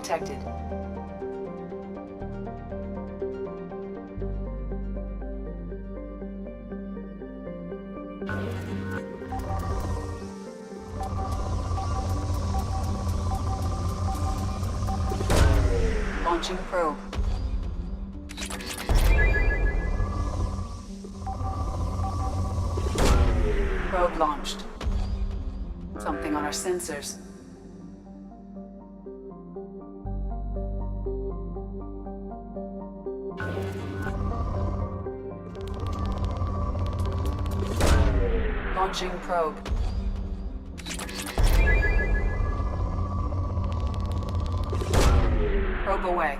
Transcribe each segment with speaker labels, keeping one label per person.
Speaker 1: detected. Launching probe. Probe launched. Something on our sensors. Launching probe. Probe away.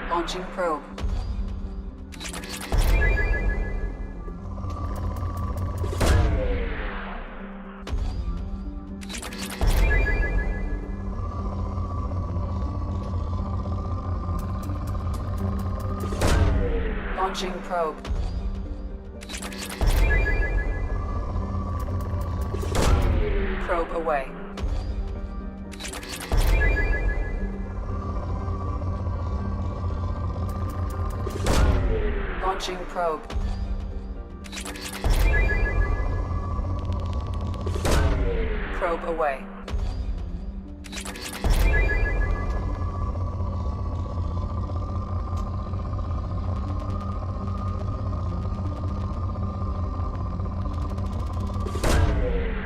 Speaker 1: Launching probe. Launching probe. Probe away. Launching probe. Probe away.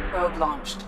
Speaker 1: Probe launched.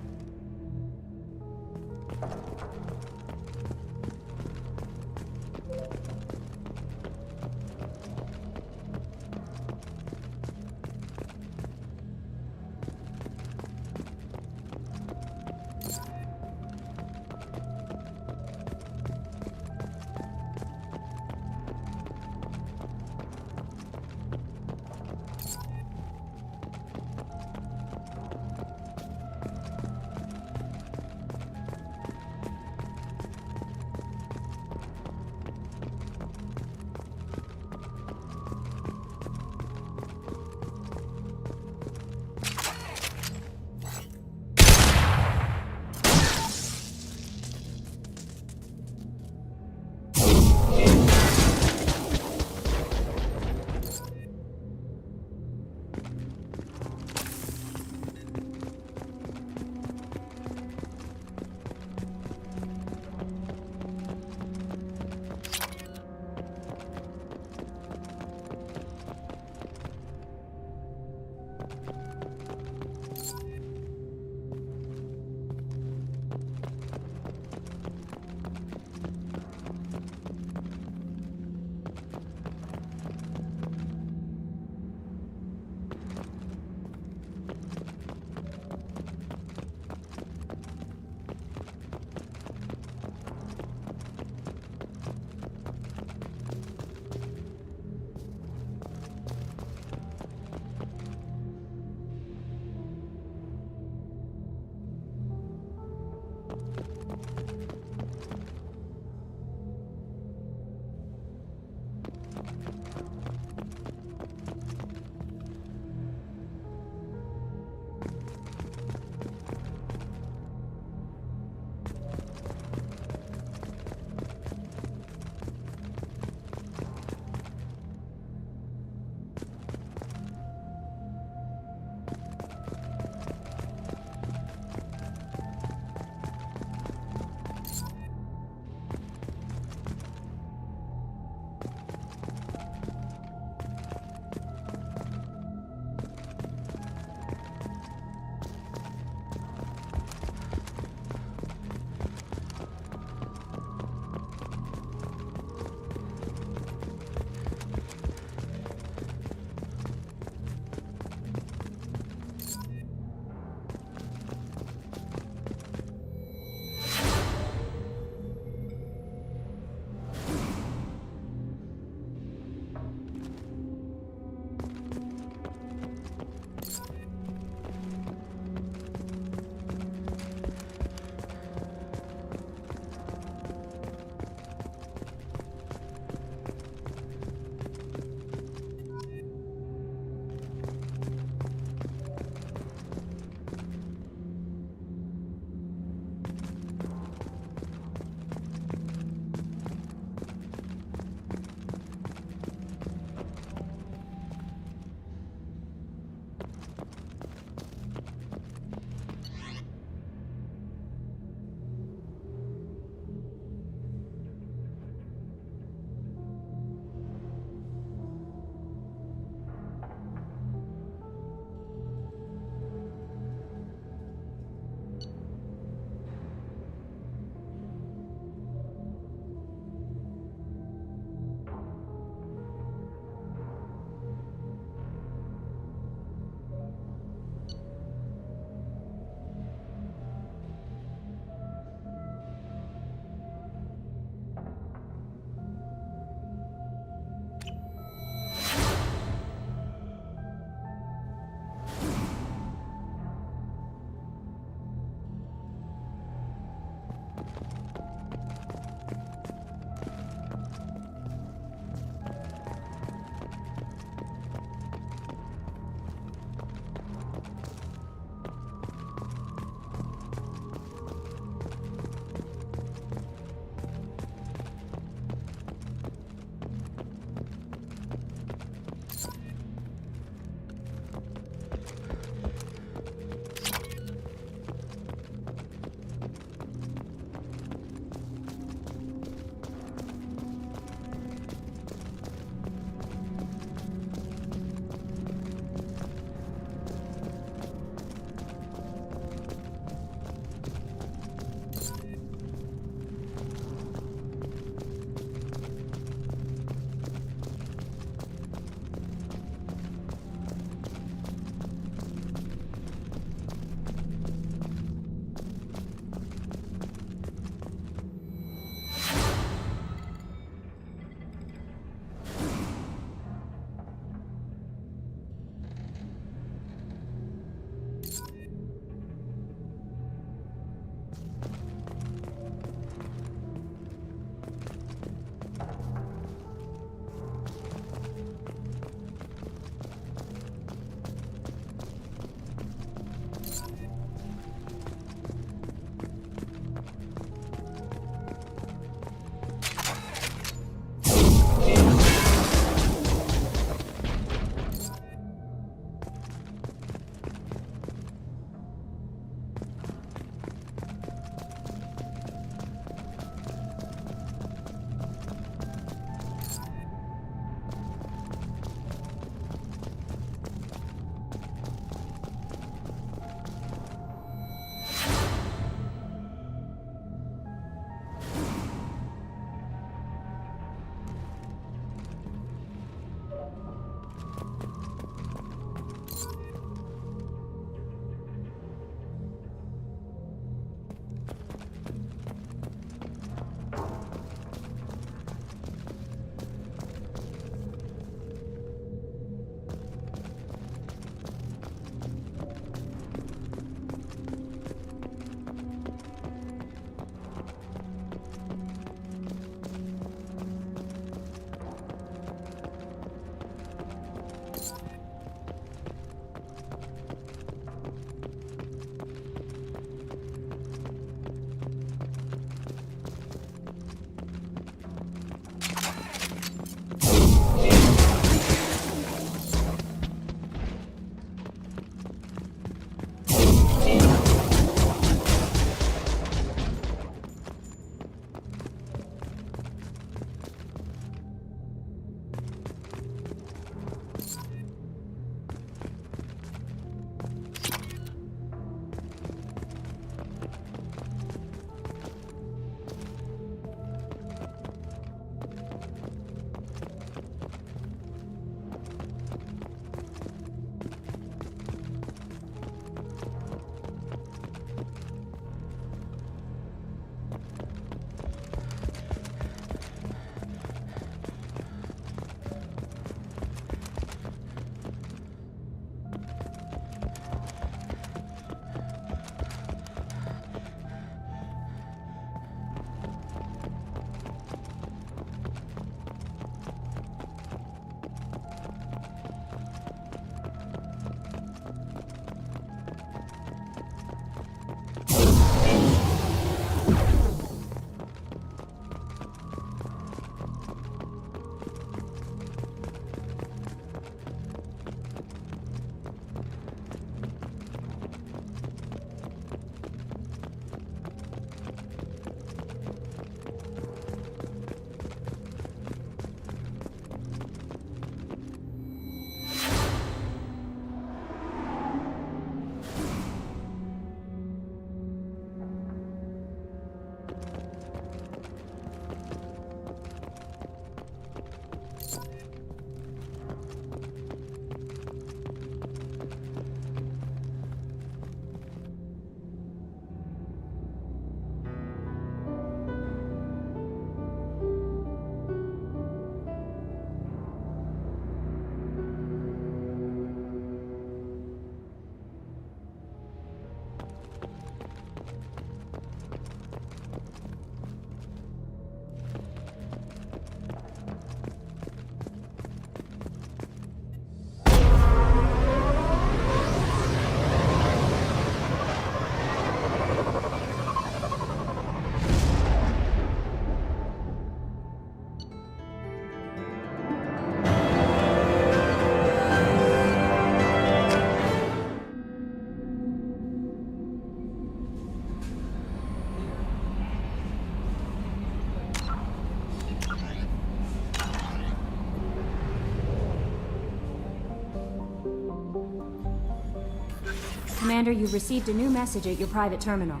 Speaker 2: Commander, you've received a new message at your private terminal.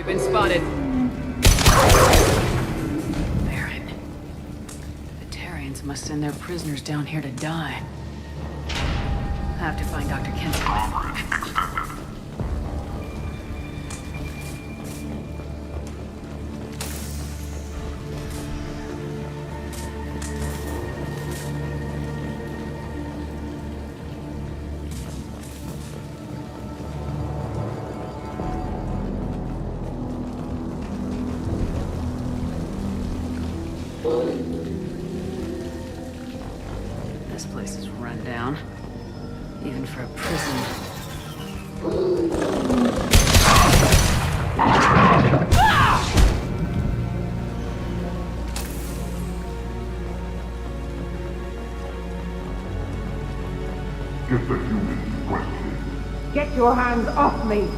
Speaker 1: We've been spotted. Baron. The Terrians must send their prisoners down here to die. I have to find Dr. Kent's
Speaker 3: Drawbridge extended.
Speaker 1: This place is run down. Even for a prison.
Speaker 3: Get the humans questioned.
Speaker 4: Get your hands off me!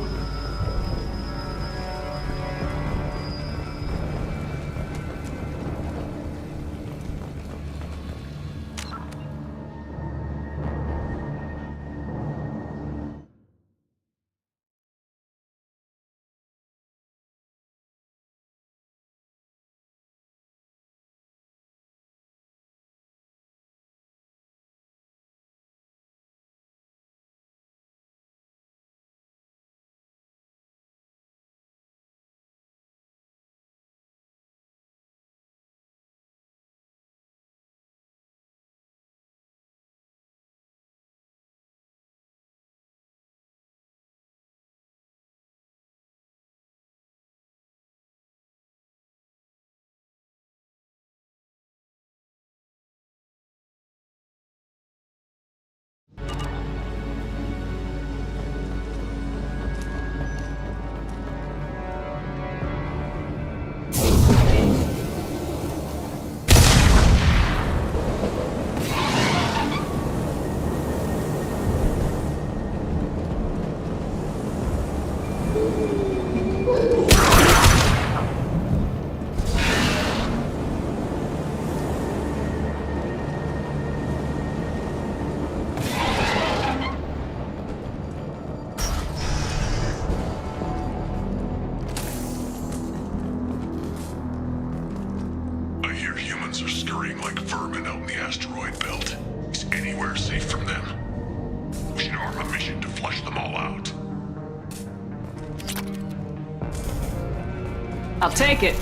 Speaker 1: I'll take it.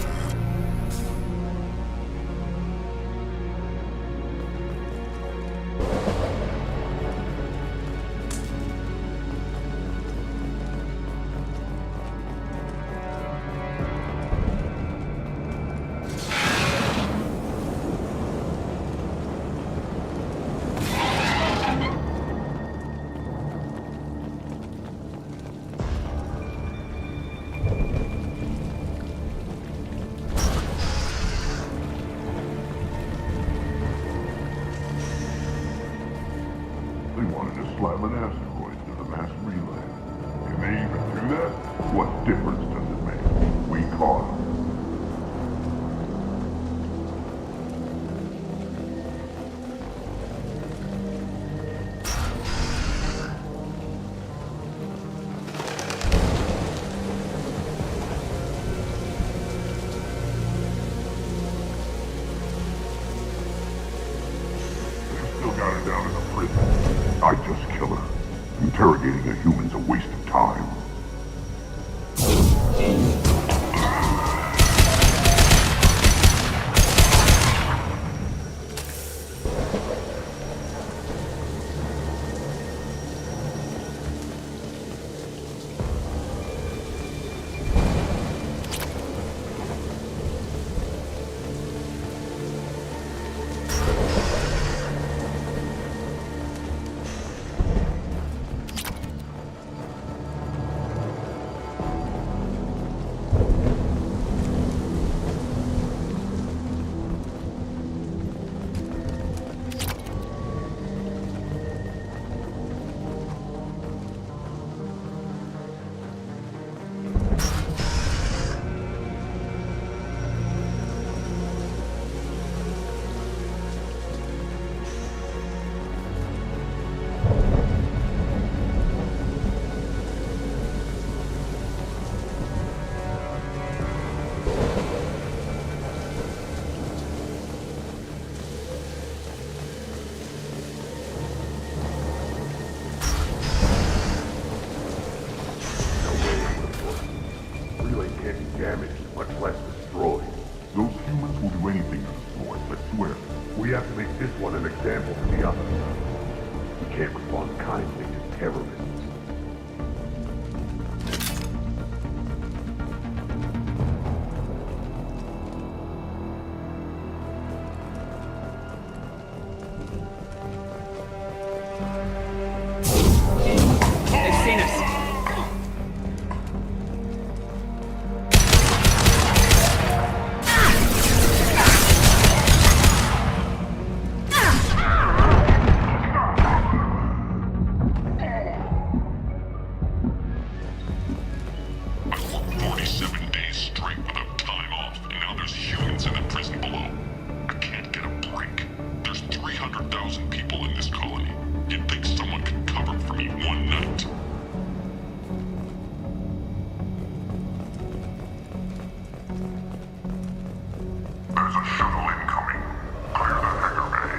Speaker 3: Slam an asteroid to the mass relay. Can they even do that? What difference does it make? We caught them. They still got her down in the prison. I just kill her. Interrogating a human's a waste of time. Damaged, much less destroyed. Those humans will do anything to destroy, I swear. We have to make this one an example for the others. We can't respond kindly to terrorists.
Speaker 4: 100,000 people in this colony. You'd think someone could cover for me one night.
Speaker 3: There's a shuttle incoming. Clear the hangar bay.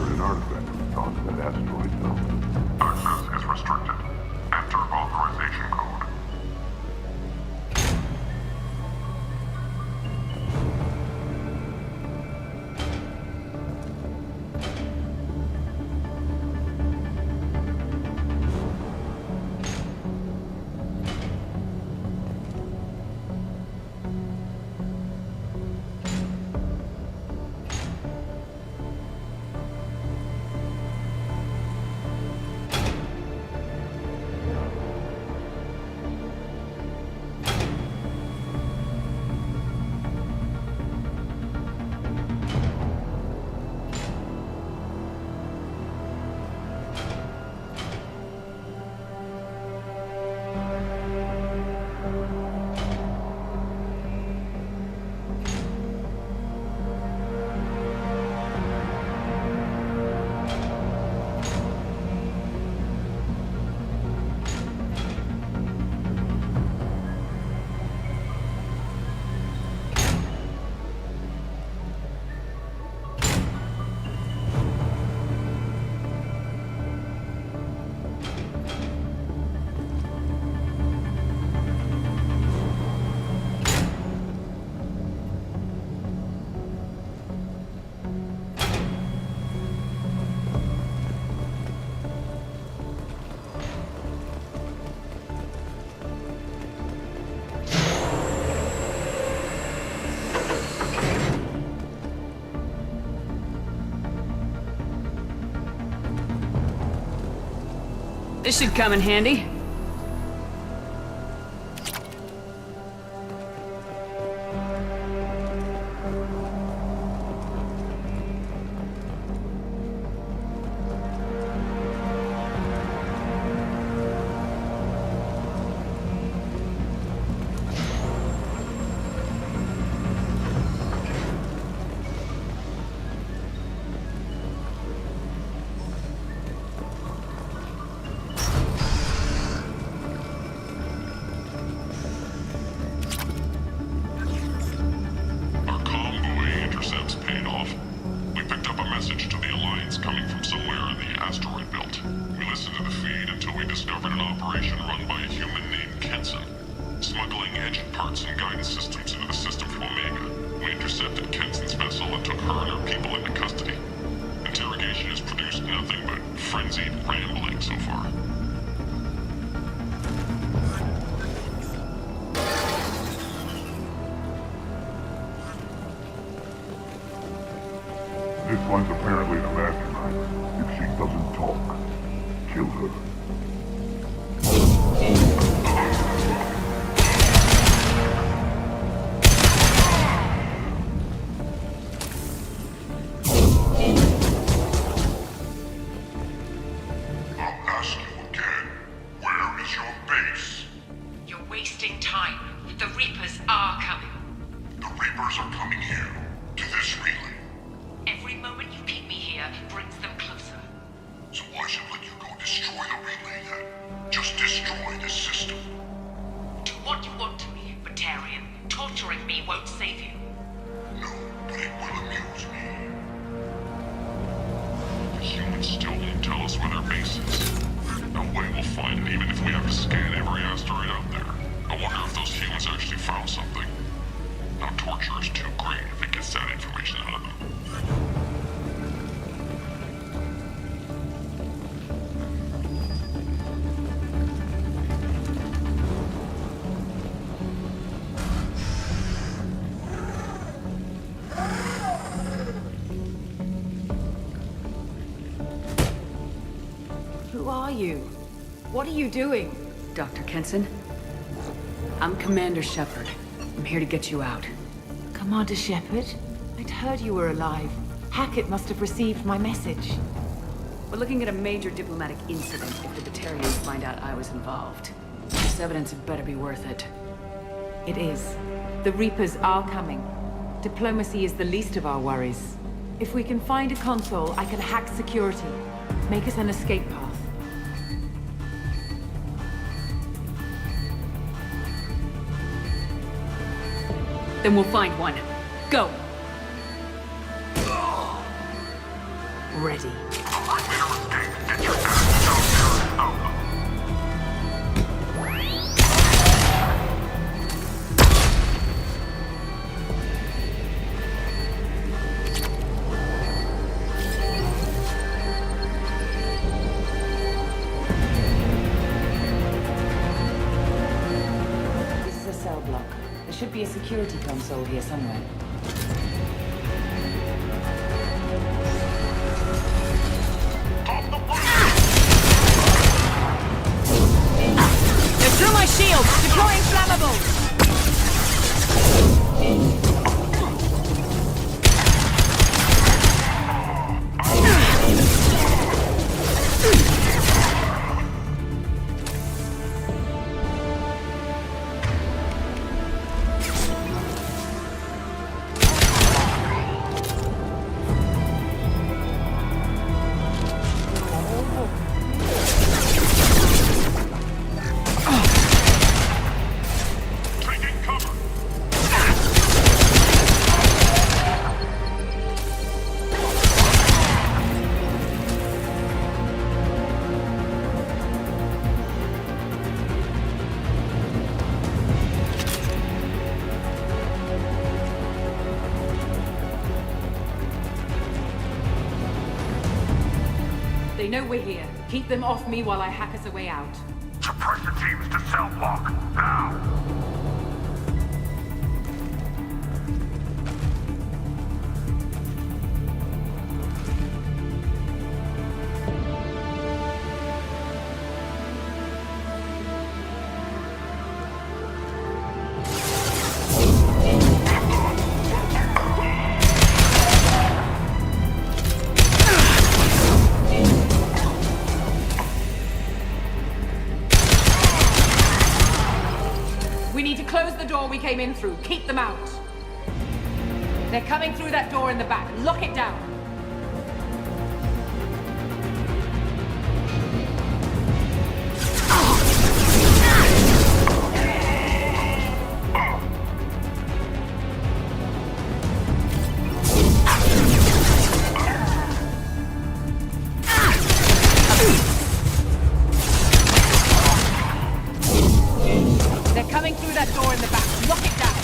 Speaker 3: An artifact was found in that asteroid zone. Access is restricted. Enter authorization code.
Speaker 1: This should come in handy.
Speaker 3: This one's apparently the mastermind. If she doesn't talk, kill her.
Speaker 4: I'll ask you again. Where is your base?
Speaker 5: You're wasting time. The Reapers are coming.
Speaker 4: The Reapers are coming here. To this relay.
Speaker 5: Every moment you keep me here brings them closer.
Speaker 4: So why should let you go destroy the relay then? Just destroy this system.
Speaker 5: Do what you want to me, Batarian. Torturing me won't save you.
Speaker 4: No, but it will amuse me. The humans still won't tell us where their base is. No way we'll find it even if we have to scan every asteroid out there. I wonder if those humans actually found something. Now torture is too great if it gets that information out of them.
Speaker 6: are you? What are you doing?
Speaker 1: Dr. Kenson? I'm Commander Shepard. I'm here to get you out.
Speaker 6: Commander Shepard? I'd heard you were alive. Hackett must have received my message.
Speaker 1: We're looking at a major diplomatic incident if the Batarians find out I was involved. This evidence had better be worth it.
Speaker 6: It is. The Reapers are coming. Diplomacy is the least of our worries. If we can find a console, I can hack security. Make us an escape path.
Speaker 1: Then we'll find one. Go!
Speaker 6: Ready. This is a cell block. There should be a security console here somewhere.
Speaker 5: They're through my shield! Deploying flammables!
Speaker 6: They know we're here. Keep them off me while I hack us a way out.
Speaker 3: Suppress the teams to cell block, now!
Speaker 6: We need to close the door we came in through. Keep them out. They're coming through that door in the back. Lock it down. They're coming through that door in the back. Lock it down.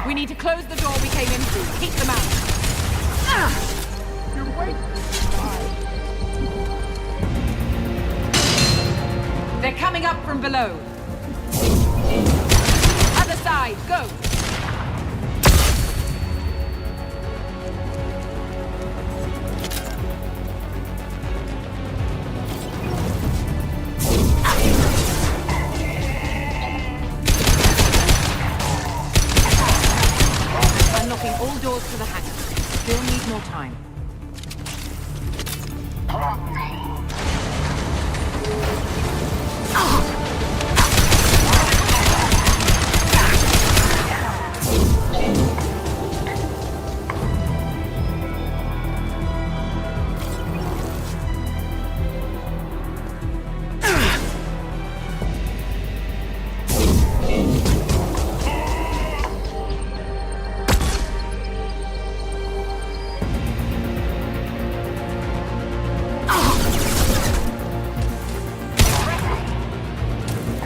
Speaker 6: We need to close the door we came in through. Keep them out.
Speaker 3: You wait!
Speaker 6: They're coming up from below. Other side, go! Unlocking all doors to the hangar. Still need more time.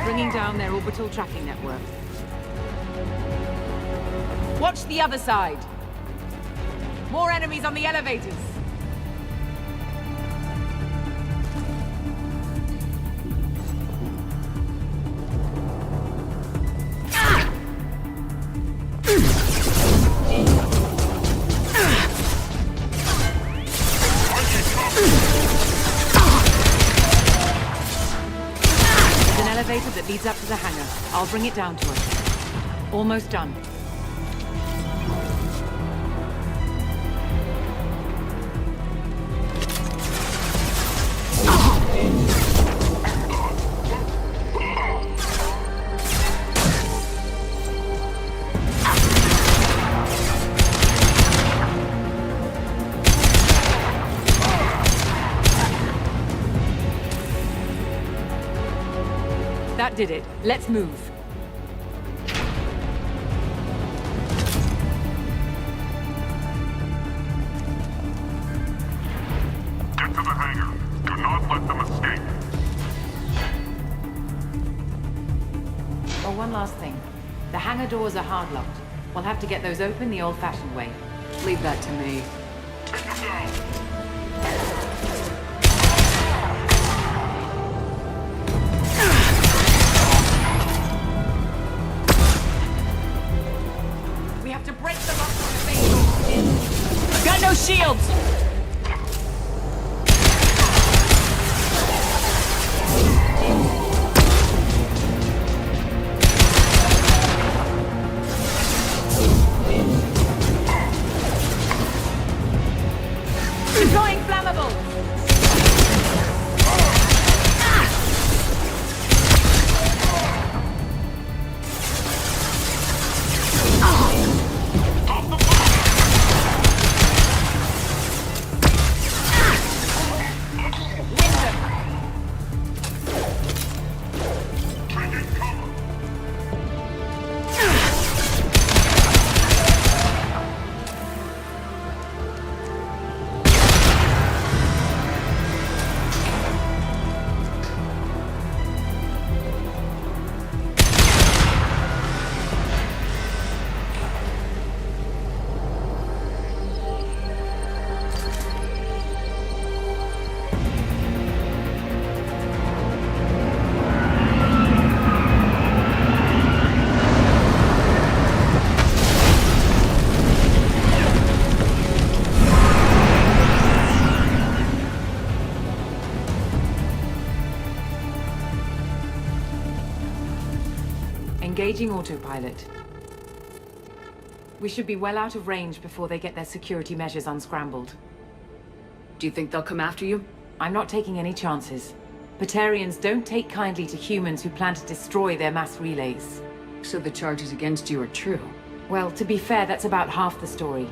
Speaker 6: Bringing down their orbital tracking network. Watch the other side. More enemies on the elevators! There's an elevator that leads up to the hangar. I'll bring it down to us. Almost done. That did it. Let's move.
Speaker 4: Get to the hangar. Do not let them escape.
Speaker 6: Oh, one last thing. The hangar doors are hard-locked. We'll have to get those open the old-fashioned way.
Speaker 1: Leave that to me.
Speaker 4: Take them down.
Speaker 6: We have to break them up from the base. I've got no shields! Deploying flammable! Engaging autopilot. We should be well out of range before they get their security measures unscrambled.
Speaker 1: Do you think they'll come after you?
Speaker 6: I'm not taking any chances. Batarians don't take kindly to humans who plan to destroy their mass relays.
Speaker 1: So the charges against you are true?
Speaker 6: Well, to be fair, that's about half the story.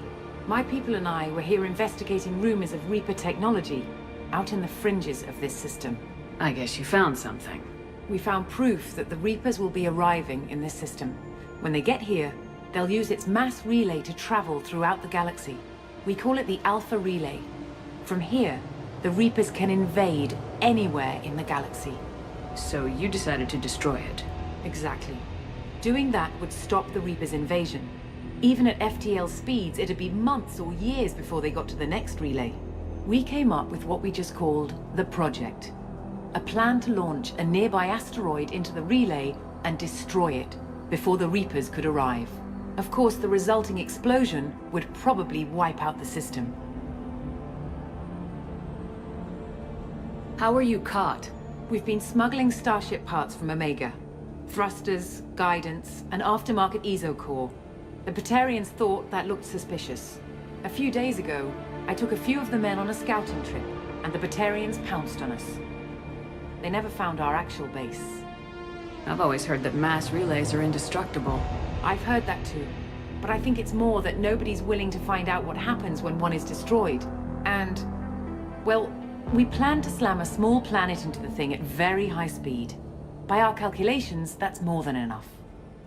Speaker 6: My people and I were here investigating rumors of Reaper technology out in the fringes of this system.
Speaker 1: I guess you found something.
Speaker 6: We found proof that the Reapers will be arriving in this system. When they get here, they'll use its mass relay to travel throughout the galaxy. We call it the Alpha Relay. From here, the Reapers can invade anywhere in the galaxy.
Speaker 1: So you decided to destroy it?
Speaker 6: Exactly. Doing that would stop the Reapers' invasion. Even at FTL speeds, it'd be months or years before they got to the next relay. We came up with what we just called the Project. A plan to launch a nearby asteroid into the relay and destroy it before the Reapers could arrive. Of course, the resulting explosion would probably wipe out the system.
Speaker 1: How were you caught?
Speaker 6: We've been smuggling Starship parts from Omega. Thrusters, guidance, and aftermarket ESO core. The Batarians thought that looked suspicious. A few days ago, I took a few of the men on a scouting trip, and the Batarians pounced on us. They never found our actual base.
Speaker 1: I've always heard that mass relays are indestructible.
Speaker 6: I've heard that too. But I think it's more that nobody's willing to find out what happens when one is destroyed. And, well, we plan to slam a small planet into the thing at very high speed. By our calculations, that's more than enough.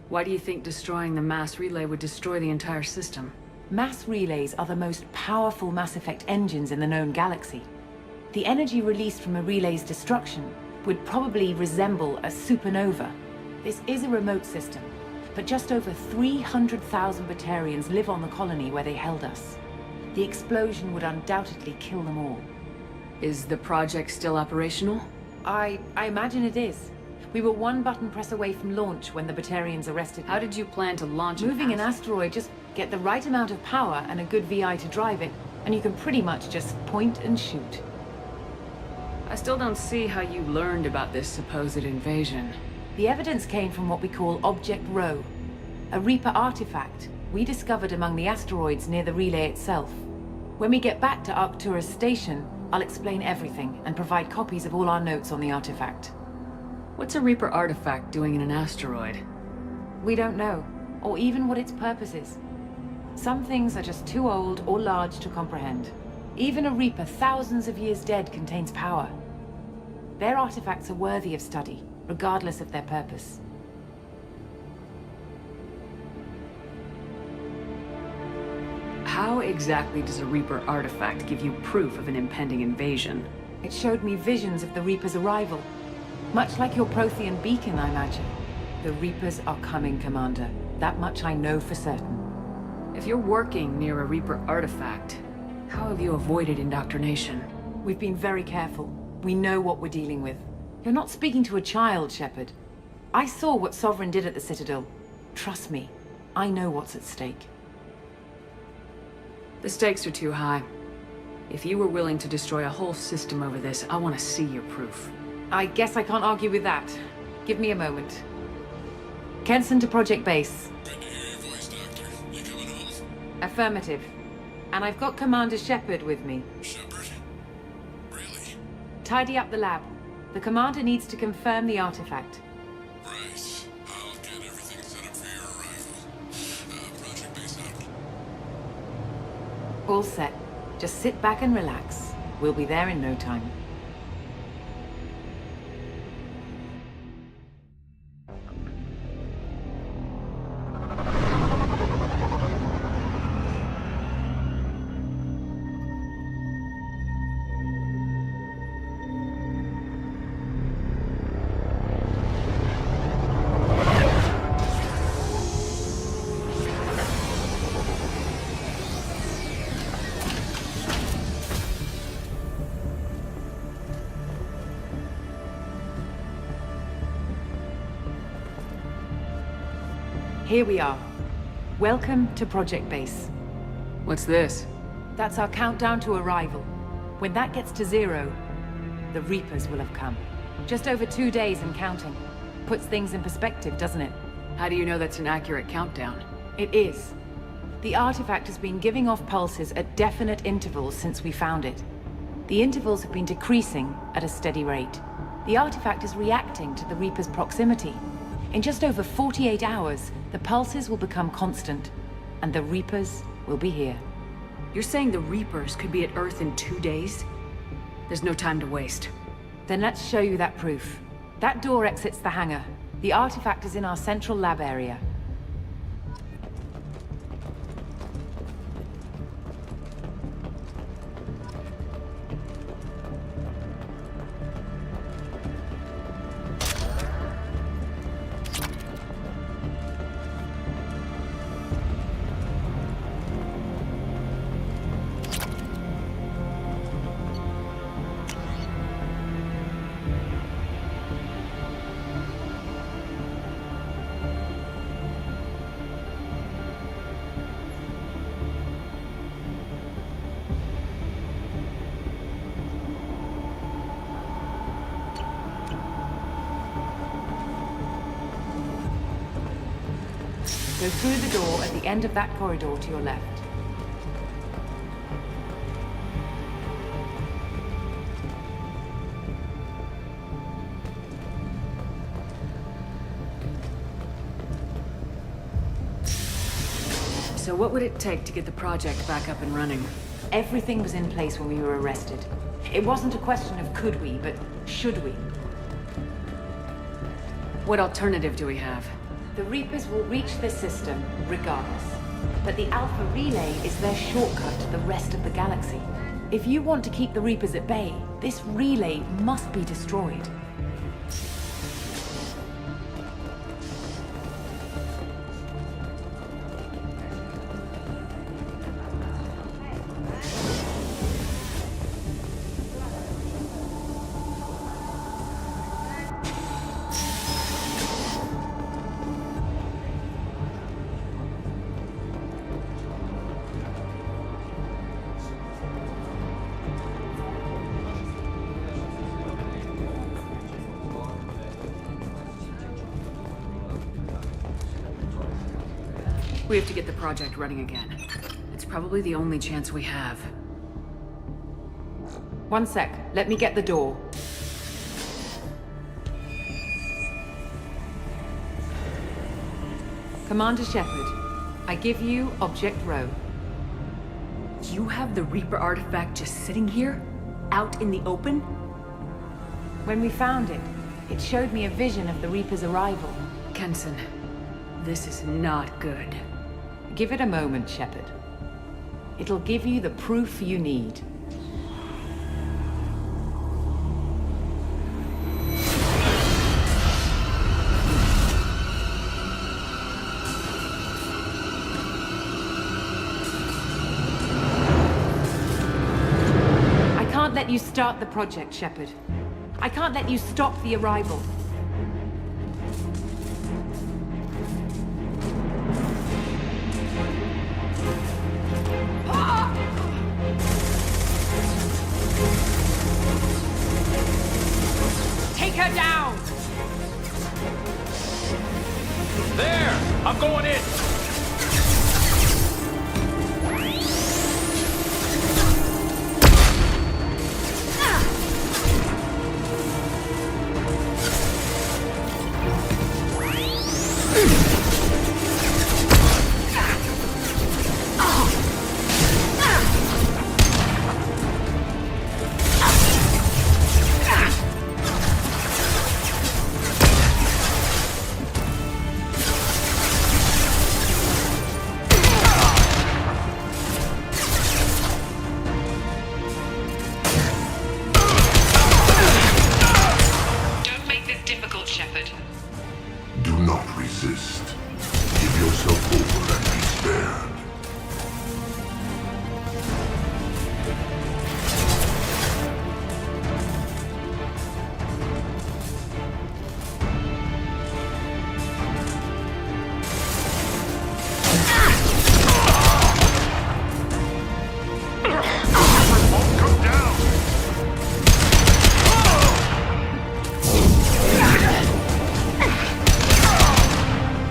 Speaker 1: Why do you think destroying the mass relay would destroy the entire system?
Speaker 6: Mass relays are the most powerful mass effect engines in the known galaxy. The energy released from a relay's destruction would probably resemble a supernova. This is a remote system, but just over 300,000 Batarians live on the colony where they held us. The explosion would undoubtedly kill them all.
Speaker 1: Is the project still operational?
Speaker 6: I imagine it is. We were one button press away from launch when the Batarians arrested me.
Speaker 1: How did you plan to launch
Speaker 6: Moving an asteroid, just get the right amount of power and a good VI to drive it, and you can pretty much just point and shoot.
Speaker 1: I still don't see how you learned about this supposed invasion.
Speaker 6: The evidence came from what we call Object Rho, a Reaper artifact we discovered among the asteroids near the relay itself. When we get back to Arcturus Station, I'll explain everything and provide copies of all our notes on the artifact.
Speaker 1: What's a Reaper artifact doing in an asteroid?
Speaker 6: We don't know, or even what its purpose is. Some things are just too old or large to comprehend. Even a Reaper thousands of years dead contains power. Their artifacts are worthy of study, regardless of their purpose.
Speaker 1: How exactly does a Reaper artifact give you proof of an impending invasion?
Speaker 6: It showed me visions of the Reaper's arrival. Much like your Prothean beacon, I imagine. The Reapers are coming, Commander. That much I know for certain.
Speaker 1: If you're working near a Reaper artifact, how have you avoided indoctrination?
Speaker 6: We've been very careful. We know what we're dealing with. You're not speaking to a child, Shepard. I saw what Sovereign did at the Citadel. Trust me, I know what's at stake.
Speaker 1: The stakes are too high. If you were willing to destroy a whole system over this, I want to see your proof.
Speaker 6: I guess I can't argue with that. Give me a moment. Kenson to Project Base.
Speaker 4: Good to hear your voice, Doctor. You coming home?
Speaker 6: Affirmative. And I've got Commander Shepard with me.
Speaker 4: Shepard? Really?
Speaker 6: Tidy up the lab. The Commander needs to confirm the artifact.
Speaker 4: Right. I'll get everything set up for your arrival. Project Base out.
Speaker 6: All set. Just sit back and relax. We'll be there in no time. Here we are. Welcome to Project Base.
Speaker 1: What's this?
Speaker 6: That's our countdown to arrival. When that gets to 0, the Reapers will have come. Just over 2 days and counting. Puts things in perspective, doesn't it?
Speaker 1: How do you know that's an accurate countdown?
Speaker 6: It is. The artifact has been giving off pulses at definite intervals since we found it. The intervals have been decreasing at a steady rate. The artifact is reacting to the Reaper's proximity. In just over 48 hours, the pulses will become constant, and the Reapers will be here.
Speaker 1: You're saying the Reapers could be at Earth in 2 days? There's no time to waste.
Speaker 6: Then let's show you that proof. That door exits the hangar. The artifact is in our central lab area. Go through the door at the end of that corridor to your left.
Speaker 1: So what would it take to get the project back up and running?
Speaker 6: Everything was in place when we were arrested. It wasn't a question of could we, but should we.
Speaker 1: What alternative do we have?
Speaker 6: The Reapers will reach this system regardless. But the Alpha Relay is their shortcut to the rest of the galaxy. If you want to keep the Reapers at bay, this relay must be destroyed.
Speaker 1: We have to get the project running again. It's probably the only chance we have.
Speaker 6: One sec. Let me get the door. Commander Shepard, I give you Object Row.
Speaker 1: You have the Reaper artifact just sitting here? Out in the open?
Speaker 6: When we found it, it showed me a vision of the Reaper's arrival.
Speaker 1: Kenson, this is not good.
Speaker 6: Give it a moment, Shepard. It'll give you the proof you need. I can't let you start the project, Shepard. I can't let you stop the arrival. Take her down!
Speaker 7: There! I'm going in!
Speaker 5: Don't make this difficult, Shepard.
Speaker 3: Do not resist. Give yourself over and be spared.
Speaker 4: Come down!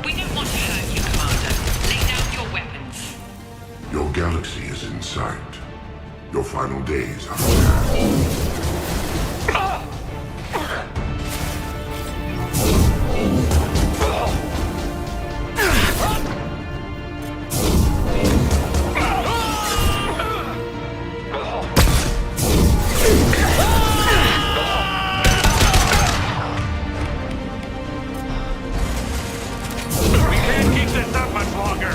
Speaker 5: We don't want to hurt you, Commander. Lay down your weapons.
Speaker 3: Your galaxy is in sight. Your final days are past.
Speaker 4: We can't keep this up much longer!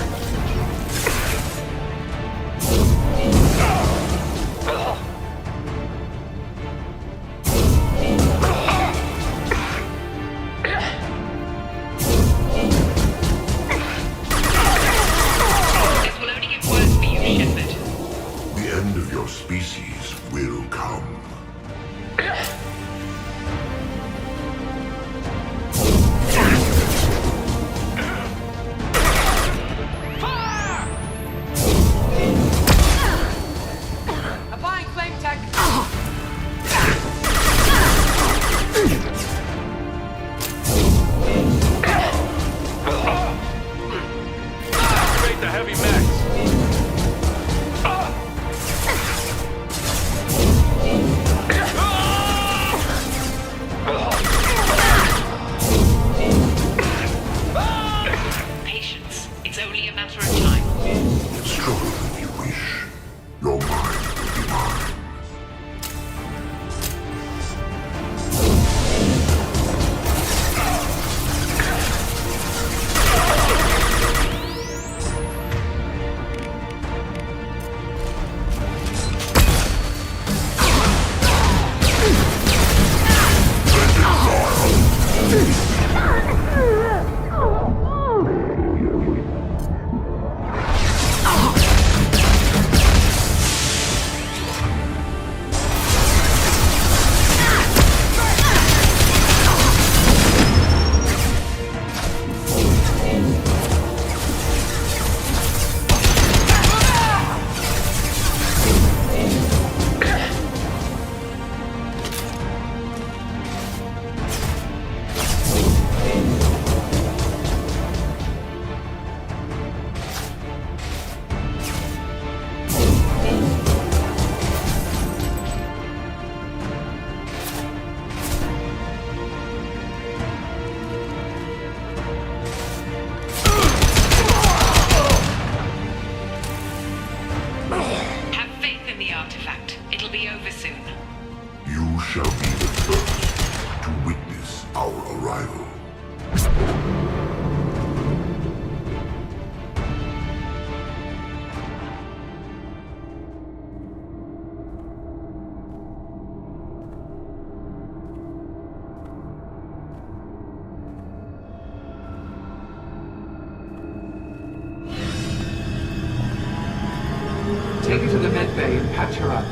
Speaker 8: to the medbay and patch her up.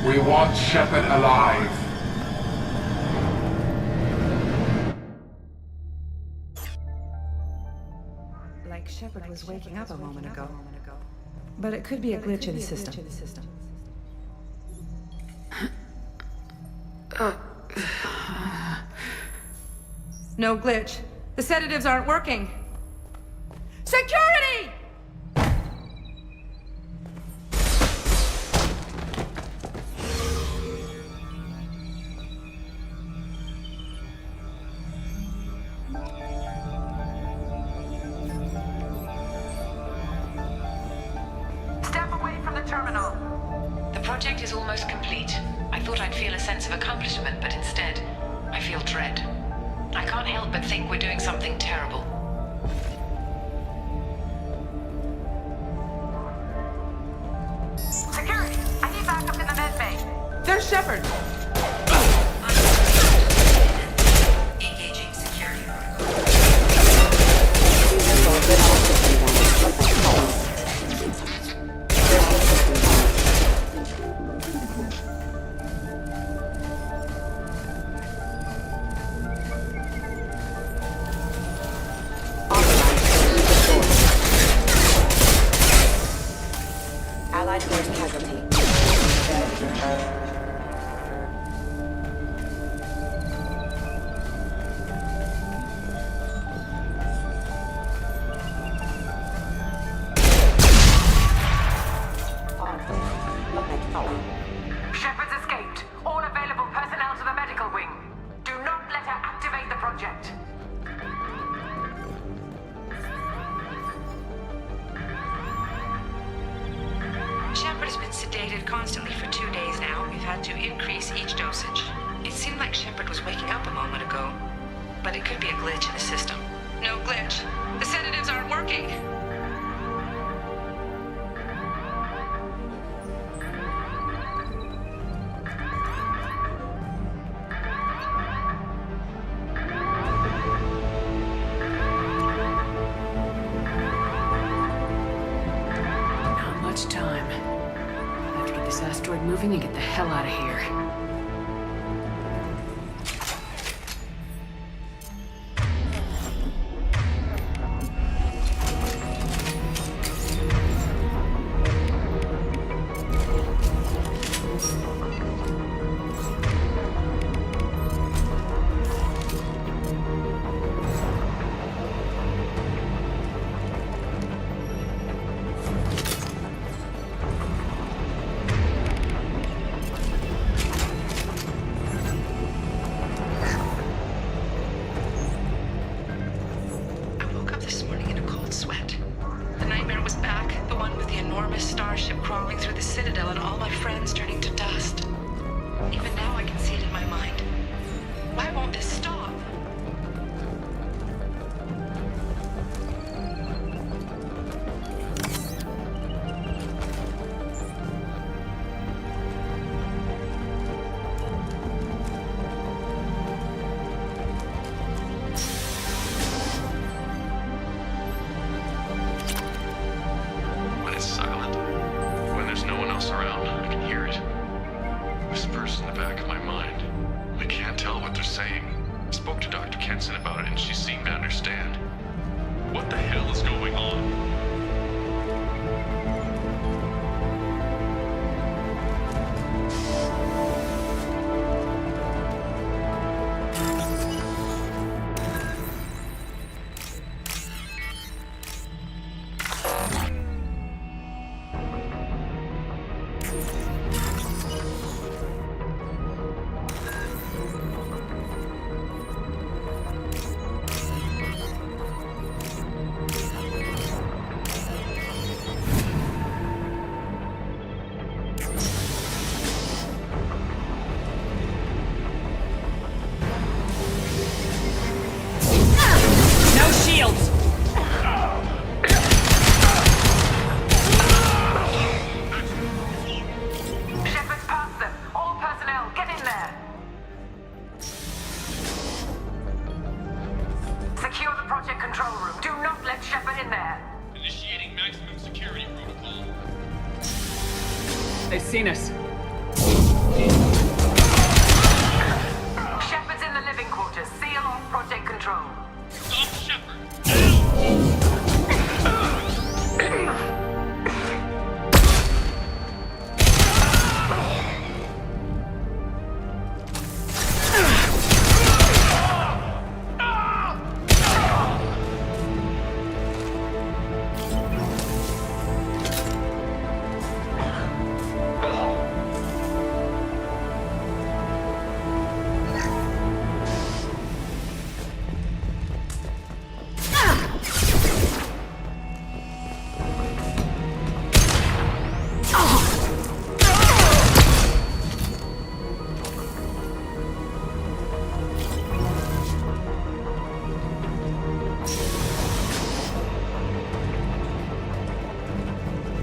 Speaker 8: We want Shepard alive.
Speaker 9: Like Shepard was waking up a moment ago. But it could be a glitch in the system. No glitch. The sedatives aren't working. Security!
Speaker 5: Step away from the terminal. The project is almost complete. I thought I'd feel a sense of accomplishment, but instead, I feel dread. I can't help but think we're doing something terrible. Security! I need backup in the med bay.
Speaker 9: There's Shepard!
Speaker 5: Engaging security
Speaker 10: Allied force casualty.
Speaker 5: Shepard's escaped. All available personnel to the medical wing. Do not let her activate the project. Shepard has been sedated constantly for 2 days now. We've had to increase each dosage. It seemed like Shepard was waking up a moment ago, but it could be a glitch in the system. No glitch. The sedatives aren't working.
Speaker 1: Not much time. I have to get this asteroid moving and get the hell out of here.
Speaker 5: I woke up this morning in a cold sweat. The nightmare was back, the one with the enormous starship crawling through the Citadel and all my friends turning to dust. Even now I can see it in my mind. Why won't this stop?
Speaker 4: When it's silent, when there's no one else around, I can hear it. Whispers in the back of my mind. I can't tell what they're saying. I spoke to Dr. Kenson about it and she seemed to understand. What the hell is going on?
Speaker 1: seen us.
Speaker 5: Shepard's in the living quarters. Seal off Project Control.
Speaker 7: Stop Shepard!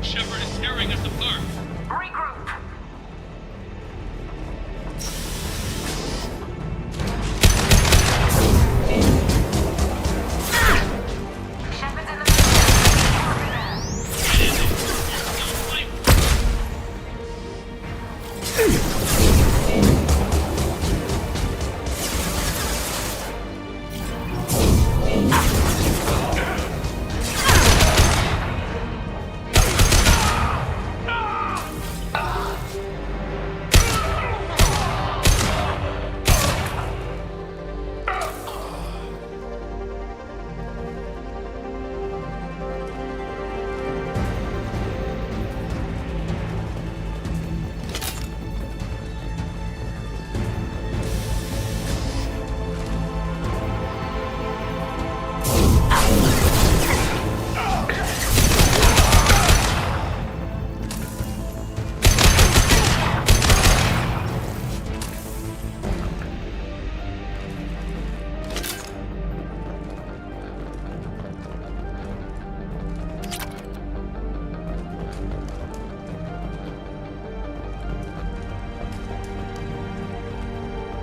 Speaker 7: Shepard is tearing us apart.
Speaker 5: Regroup. Shepard's in the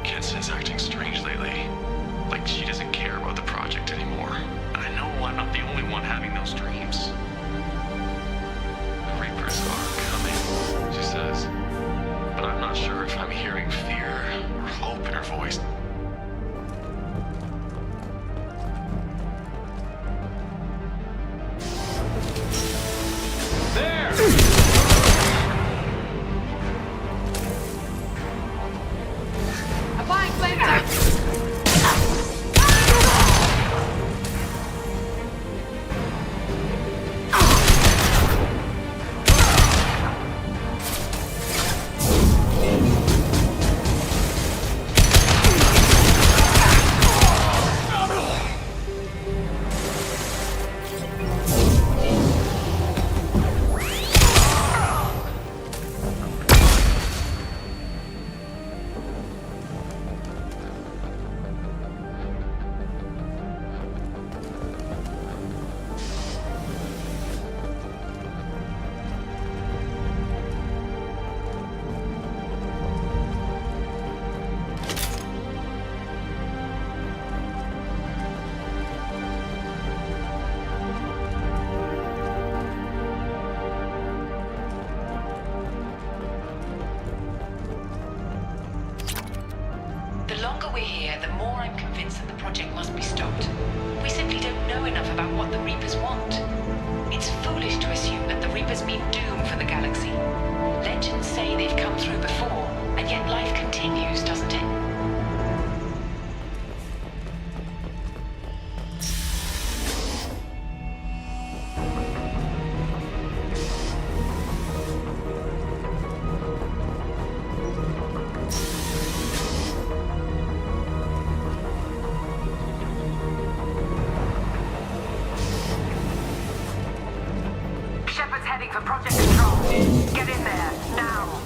Speaker 11: Kenson's acting strange lately. Like she doesn't care about the project anymore. And I know I'm not the only one having those dreams. The Reapers are coming, she says. But I'm not sure if I'm hearing fear or hope in her voice.
Speaker 1: Applying flame tank.
Speaker 5: The longer we're here, the more I'm convinced that the project must be stopped. We simply don't know enough about what the Reapers want. It's foolish to assume that the Reapers mean doom for the galaxy. Legends say they've come through before, and yet life continues, doesn't it? Shepard's heading for Project Control. Get in there, now!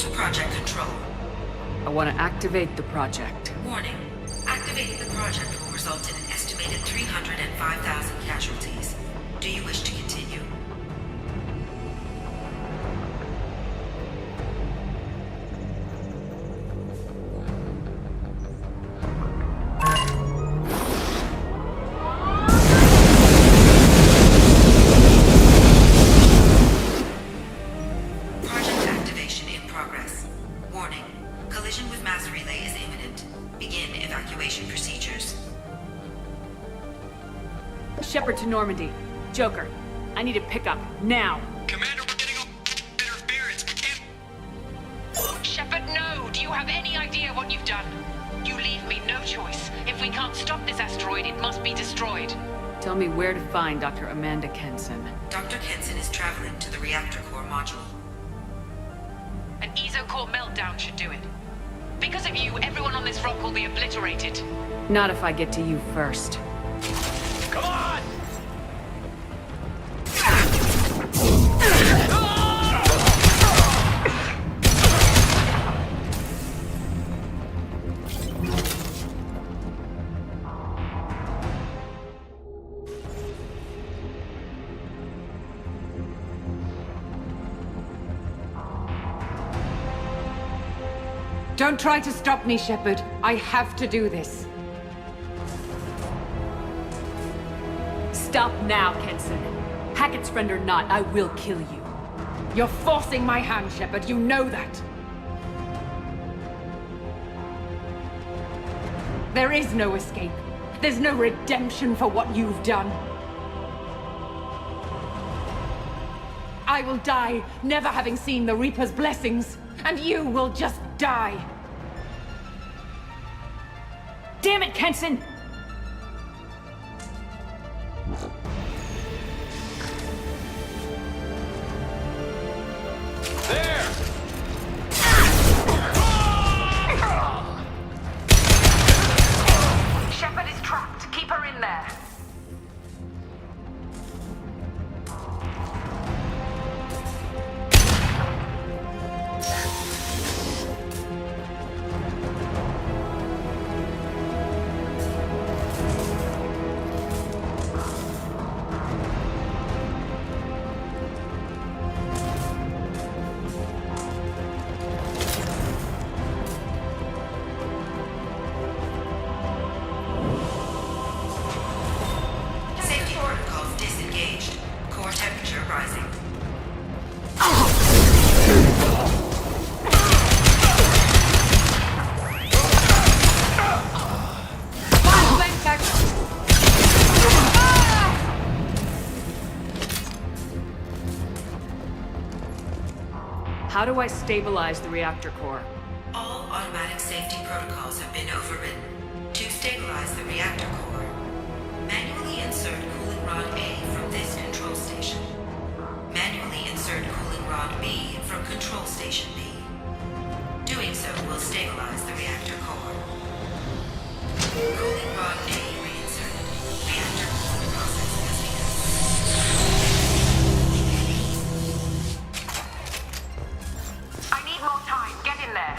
Speaker 12: to Project Control.
Speaker 1: I want to activate the project.
Speaker 12: Warning. Activating the project will result in an estimated 305,000 casualties. Do you wish to continue? Project activation in progress. Warning. Collision with mass relay is imminent. Begin evacuation procedures.
Speaker 1: Shepard to Normandy. Joker, I need a pickup, now.
Speaker 11: Commander, we're getting interference.
Speaker 5: Shepard, no! Do you have any idea what you've done? You leave me no choice. If we can't stop this asteroid, it must be destroyed.
Speaker 1: Tell me where to find Dr. Amanda Kenson.
Speaker 12: Dr. Kenson is traveling to the reactor core module.
Speaker 5: An ESO-core meltdown should do it. Because of you, everyone on this rock will be obliterated.
Speaker 1: Not if I get to you first.
Speaker 11: Come on!
Speaker 6: Don't try to stop me, Shepard. I have to do this.
Speaker 1: Stop now, Kenson. Hackett's friend or not, I will kill you.
Speaker 6: You're forcing my hand, Shepard. You know that. There is no escape. There's no redemption for what you've done. I will die, never having seen the Reaper's blessings, and you will just die.
Speaker 1: Damn it, Kenson!
Speaker 11: There!
Speaker 5: Shepard is trapped. Keep her in there.
Speaker 12: Safety protocols disengaged. Core temperature rising.
Speaker 1: How do I stabilize the reactor core?
Speaker 12: All automatic safety protocols have been overridden. To stabilize the reactor core, manually insert cooling rod A from this control station. Manually insert cooling rod B from control station B. Doing so will stabilize the reactor core. Cooling rod A reinserted. Reactor cooling process has begun.
Speaker 5: I need more time. Get in there.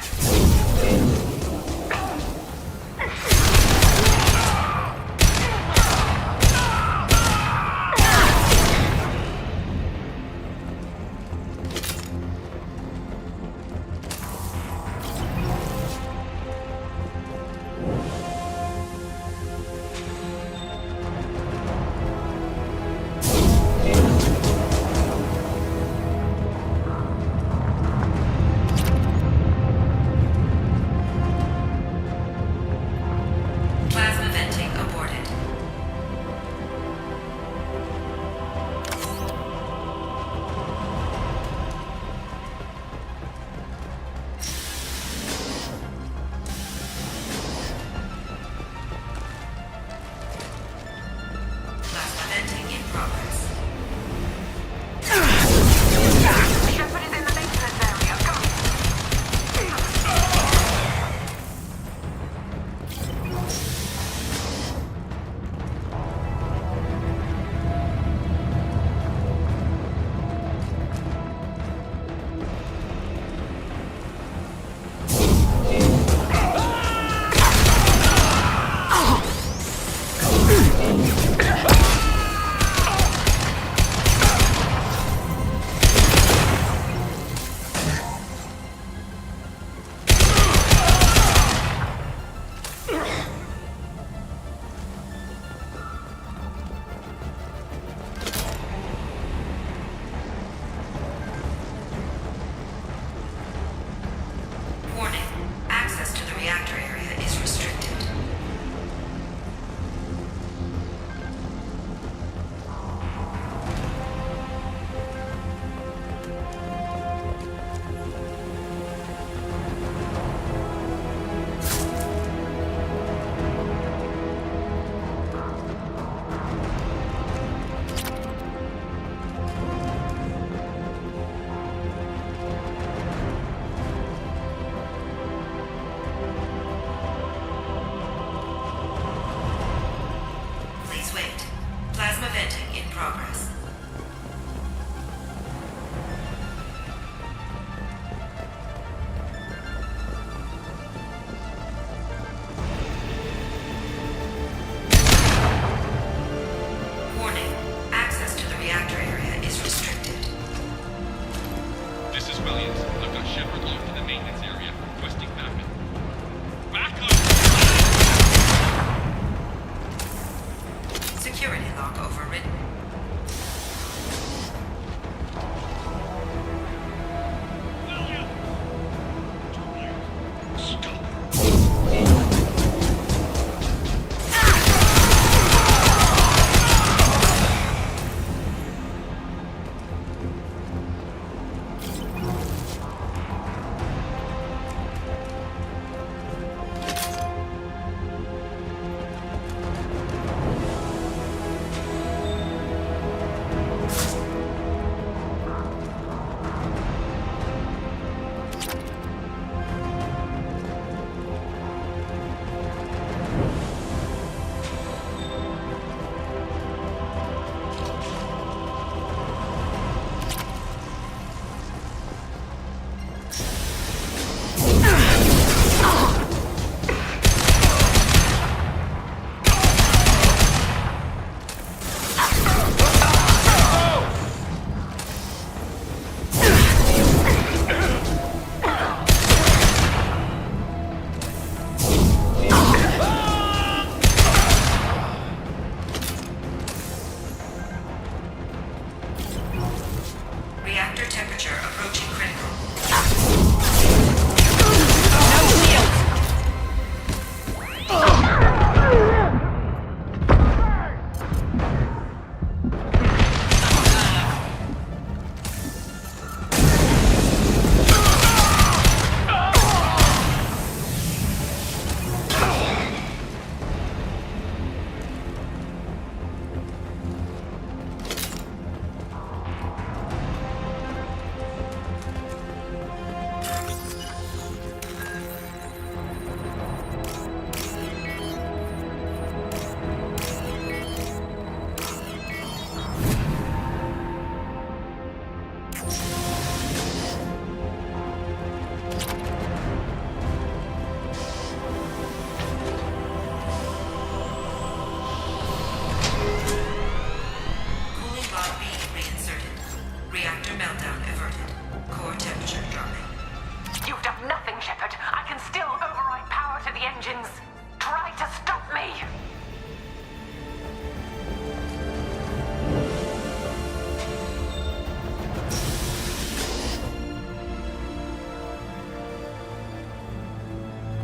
Speaker 7: civilians. I've got Shepard locked in the maintenance area, requesting backup. Backup!
Speaker 12: Security lock overridden.
Speaker 7: William! Stop.
Speaker 12: Reactor temperature approaching critical. Cooling rod B reinserted. Reactor meltdown averted. Core temperature dropping.
Speaker 6: You've done nothing, Shepard. I can still override power to the engines. Try to stop me!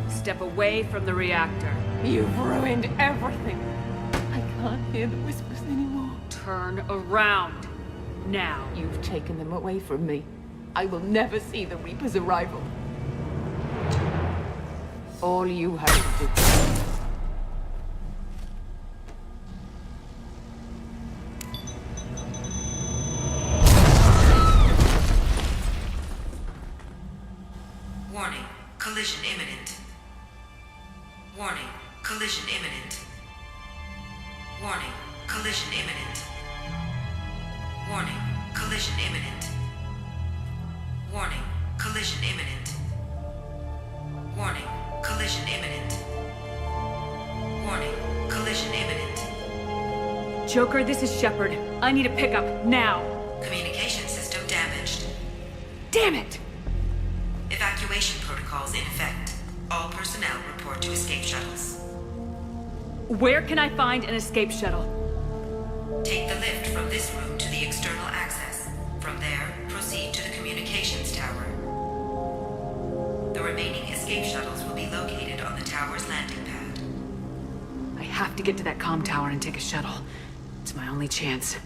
Speaker 1: Step away from the reactor.
Speaker 6: You've ruined everything. I can't hear the whispers anymore.
Speaker 1: Turn around. Now.
Speaker 6: You've taken them away from me. I will never see the Reaper's arrival. All you have to do.
Speaker 12: Warning. Collision imminent. Warning. Collision imminent. Warning. Collision imminent. Warning. Collision imminent. Warning. Collision imminent. Warning. Collision imminent. Warning. Collision imminent.
Speaker 1: Joker, this is Shepard. I need a pickup, now.
Speaker 12: Communication system damaged.
Speaker 1: Damn it!
Speaker 12: Evacuation protocols in effect. All personnel report to escape shuttles.
Speaker 1: Where can I find an escape shuttle?
Speaker 12: Take the lift from this room to the external access. From there, proceed to the communications tower. The remaining escape shuttles will be located on the tower's landing pad.
Speaker 1: I have to get to that comm tower and take a shuttle. It's my only chance.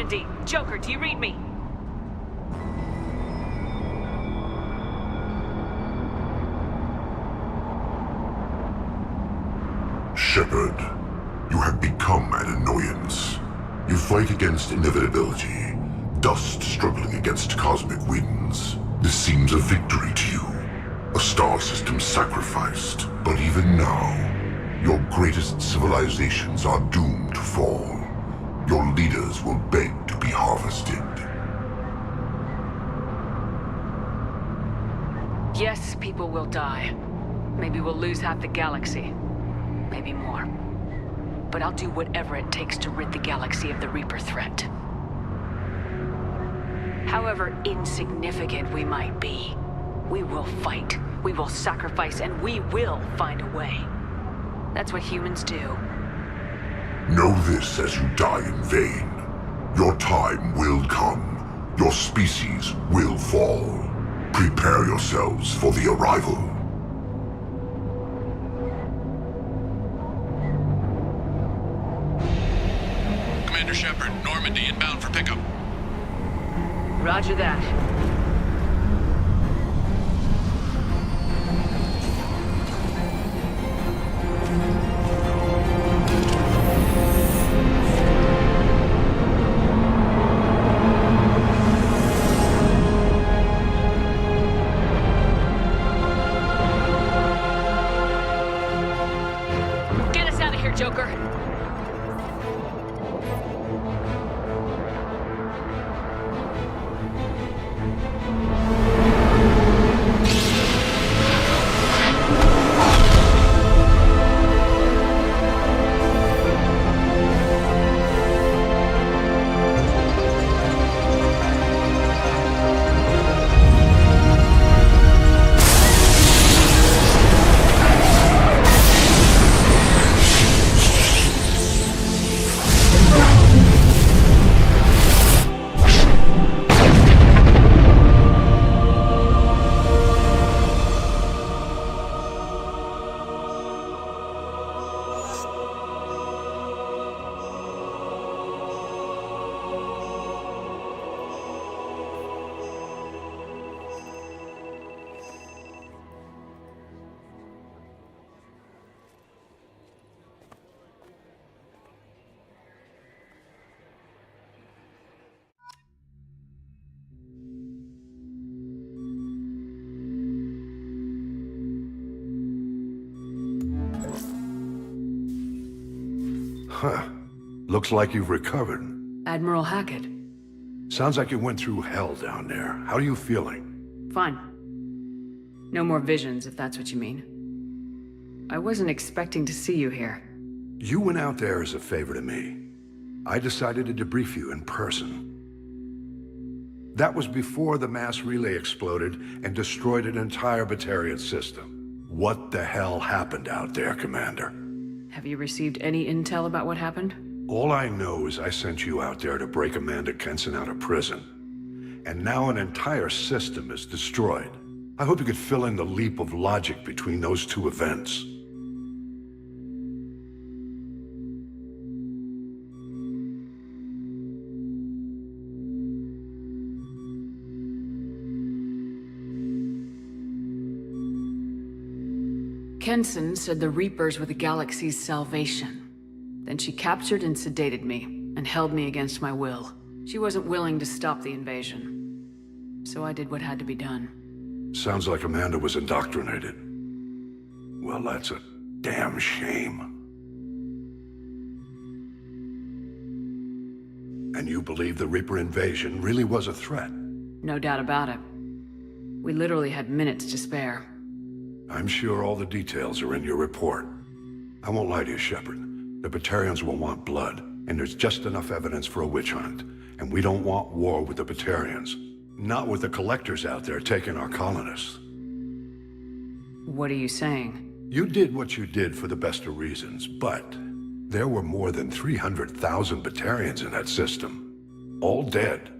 Speaker 1: Normandy! Joker, do you read me?
Speaker 3: Shepard, you have become an annoyance. You fight against inevitability, dust struggling against cosmic winds. This seems a victory to you. A star system sacrificed. But even now, your greatest civilizations are doomed to fall. Your leaders will beg to be harvested.
Speaker 1: Yes, people will die. Maybe we'll lose half the galaxy. Maybe more. But I'll do whatever it takes to rid the galaxy of the Reaper threat. However insignificant we might be, we will fight, we will sacrifice, and we will find a way. That's what humans do.
Speaker 3: Know this as you die in vain. Your time will come. Your species will fall. Prepare yourselves for the arrival.
Speaker 11: Commander Shepard, Normandy inbound for pickup.
Speaker 1: Roger that. Get us out of here, Joker.
Speaker 3: Huh. Looks like you've recovered.
Speaker 1: Admiral Hackett.
Speaker 3: Sounds like you went through hell down there. How are you feeling?
Speaker 1: Fine. No more visions, if that's what you mean. I wasn't expecting to see you here.
Speaker 3: You went out there as a favor to me. I decided to debrief you in person. That was before the mass relay exploded and destroyed an entire Batarian system. What the hell happened out there, Commander?
Speaker 1: Have you received any intel about what happened?
Speaker 3: All I know is I sent you out there to break Amanda Kenson out of prison. And now an entire system is destroyed. I hope you could fill in the leap of logic between those two events.
Speaker 1: Kenson said the Reapers were the galaxy's salvation. Then she captured and sedated me, and held me against my will. She wasn't willing to stop the invasion. So I did what had to be done.
Speaker 3: Sounds like Amanda was indoctrinated. Well, that's a damn shame. And you believe the Reaper invasion really was a threat?
Speaker 1: No doubt about it. We literally had minutes to spare.
Speaker 3: I'm sure all the details are in your report. I won't lie to you, Shepard. The Batarians will want blood, and there's just enough evidence for a witch hunt. And we don't want war with the Batarians. Not with the collectors out there taking our colonists.
Speaker 1: What are you saying?
Speaker 3: You did what you did for the best of reasons, but there were more than 300,000 Batarians in that system. All dead.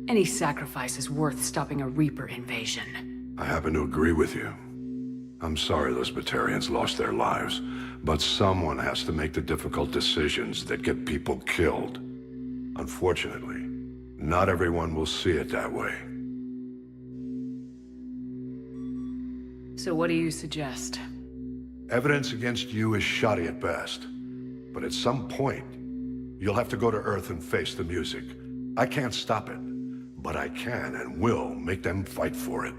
Speaker 1: Any sacrifice is worth stopping a Reaper invasion.
Speaker 3: I happen to agree with you. I'm sorry those Batarians lost their lives, but someone has to make the difficult decisions that get people killed.
Speaker 13: Unfortunately, not everyone will see it that way.
Speaker 1: So what do you suggest?
Speaker 13: Evidence against you is shoddy at best. But at some point, you'll have to go to Earth and face the music. I can't stop it, but I can and will make them fight for it.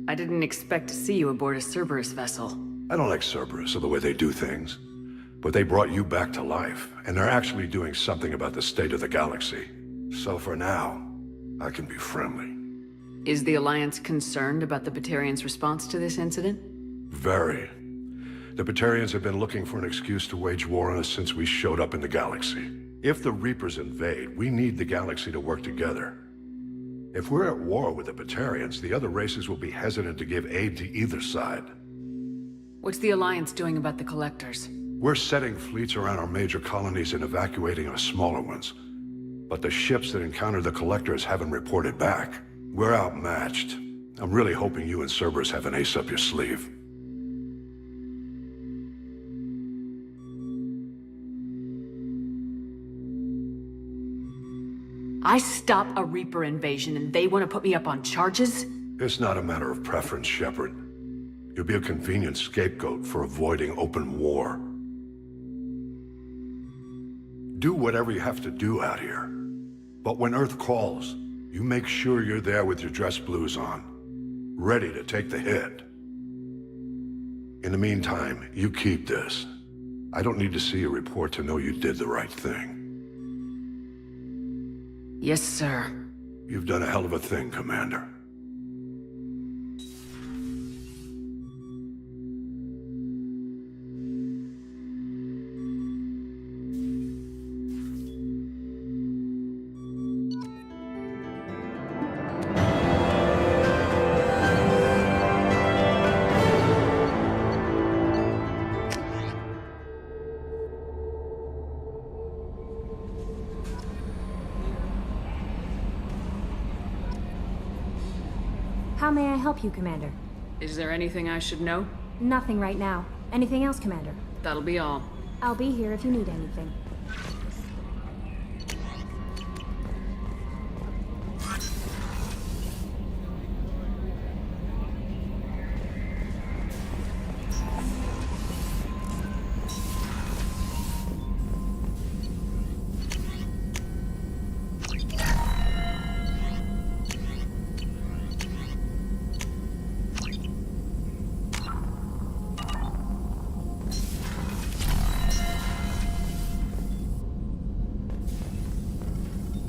Speaker 1: I didn't expect to see you aboard a Cerberus vessel.
Speaker 13: I don't like Cerberus or the way they do things. But they brought you back to life, and they're actually doing something about the state of the galaxy. So for now, I can be friendly.
Speaker 1: Is the Alliance concerned about the Batarians' response to this incident?
Speaker 13: Very. The Batarians have been looking for an excuse to wage war on us since we showed up in the galaxy. If the Reapers invade, we need the galaxy to work together. If we're at war with the Batarians, the other races will be hesitant to give aid to either side.
Speaker 1: What's the Alliance doing about the Collectors?
Speaker 13: We're setting fleets around our major colonies and evacuating our smaller ones. But the ships that encountered the Collectors haven't reported back. We're outmatched. I'm really hoping you and Cerberus have an ace up your sleeve.
Speaker 1: I stop a Reaper invasion and they want to put me up on charges?
Speaker 13: It's not a matter of preference, Shepard. You'll be a convenient scapegoat for avoiding open war. Do whatever you have to do out here. But when Earth calls, you make sure you're there with your dress blues on, ready to take the hit. In the meantime, you keep this. I don't need to see a report to know you did the right thing.
Speaker 1: Yes, sir.
Speaker 13: You've done a hell of a thing, Commander.
Speaker 2: How may I help you, Commander?
Speaker 1: Is there anything I should know?
Speaker 2: Nothing right now. Anything else, Commander?
Speaker 1: That'll be all.
Speaker 2: I'll be here if you need anything.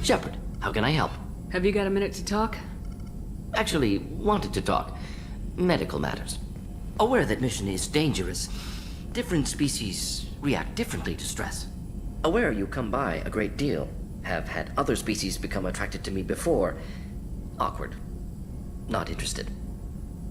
Speaker 14: Shepard, how can I help?
Speaker 1: Have you got a minute to talk?
Speaker 14: Actually, wanted to talk. Medical matters. Aware that mission is dangerous. Different species react differently to stress. Aware you come by a great deal. Have had other species become attracted to me before. Awkward. Not interested.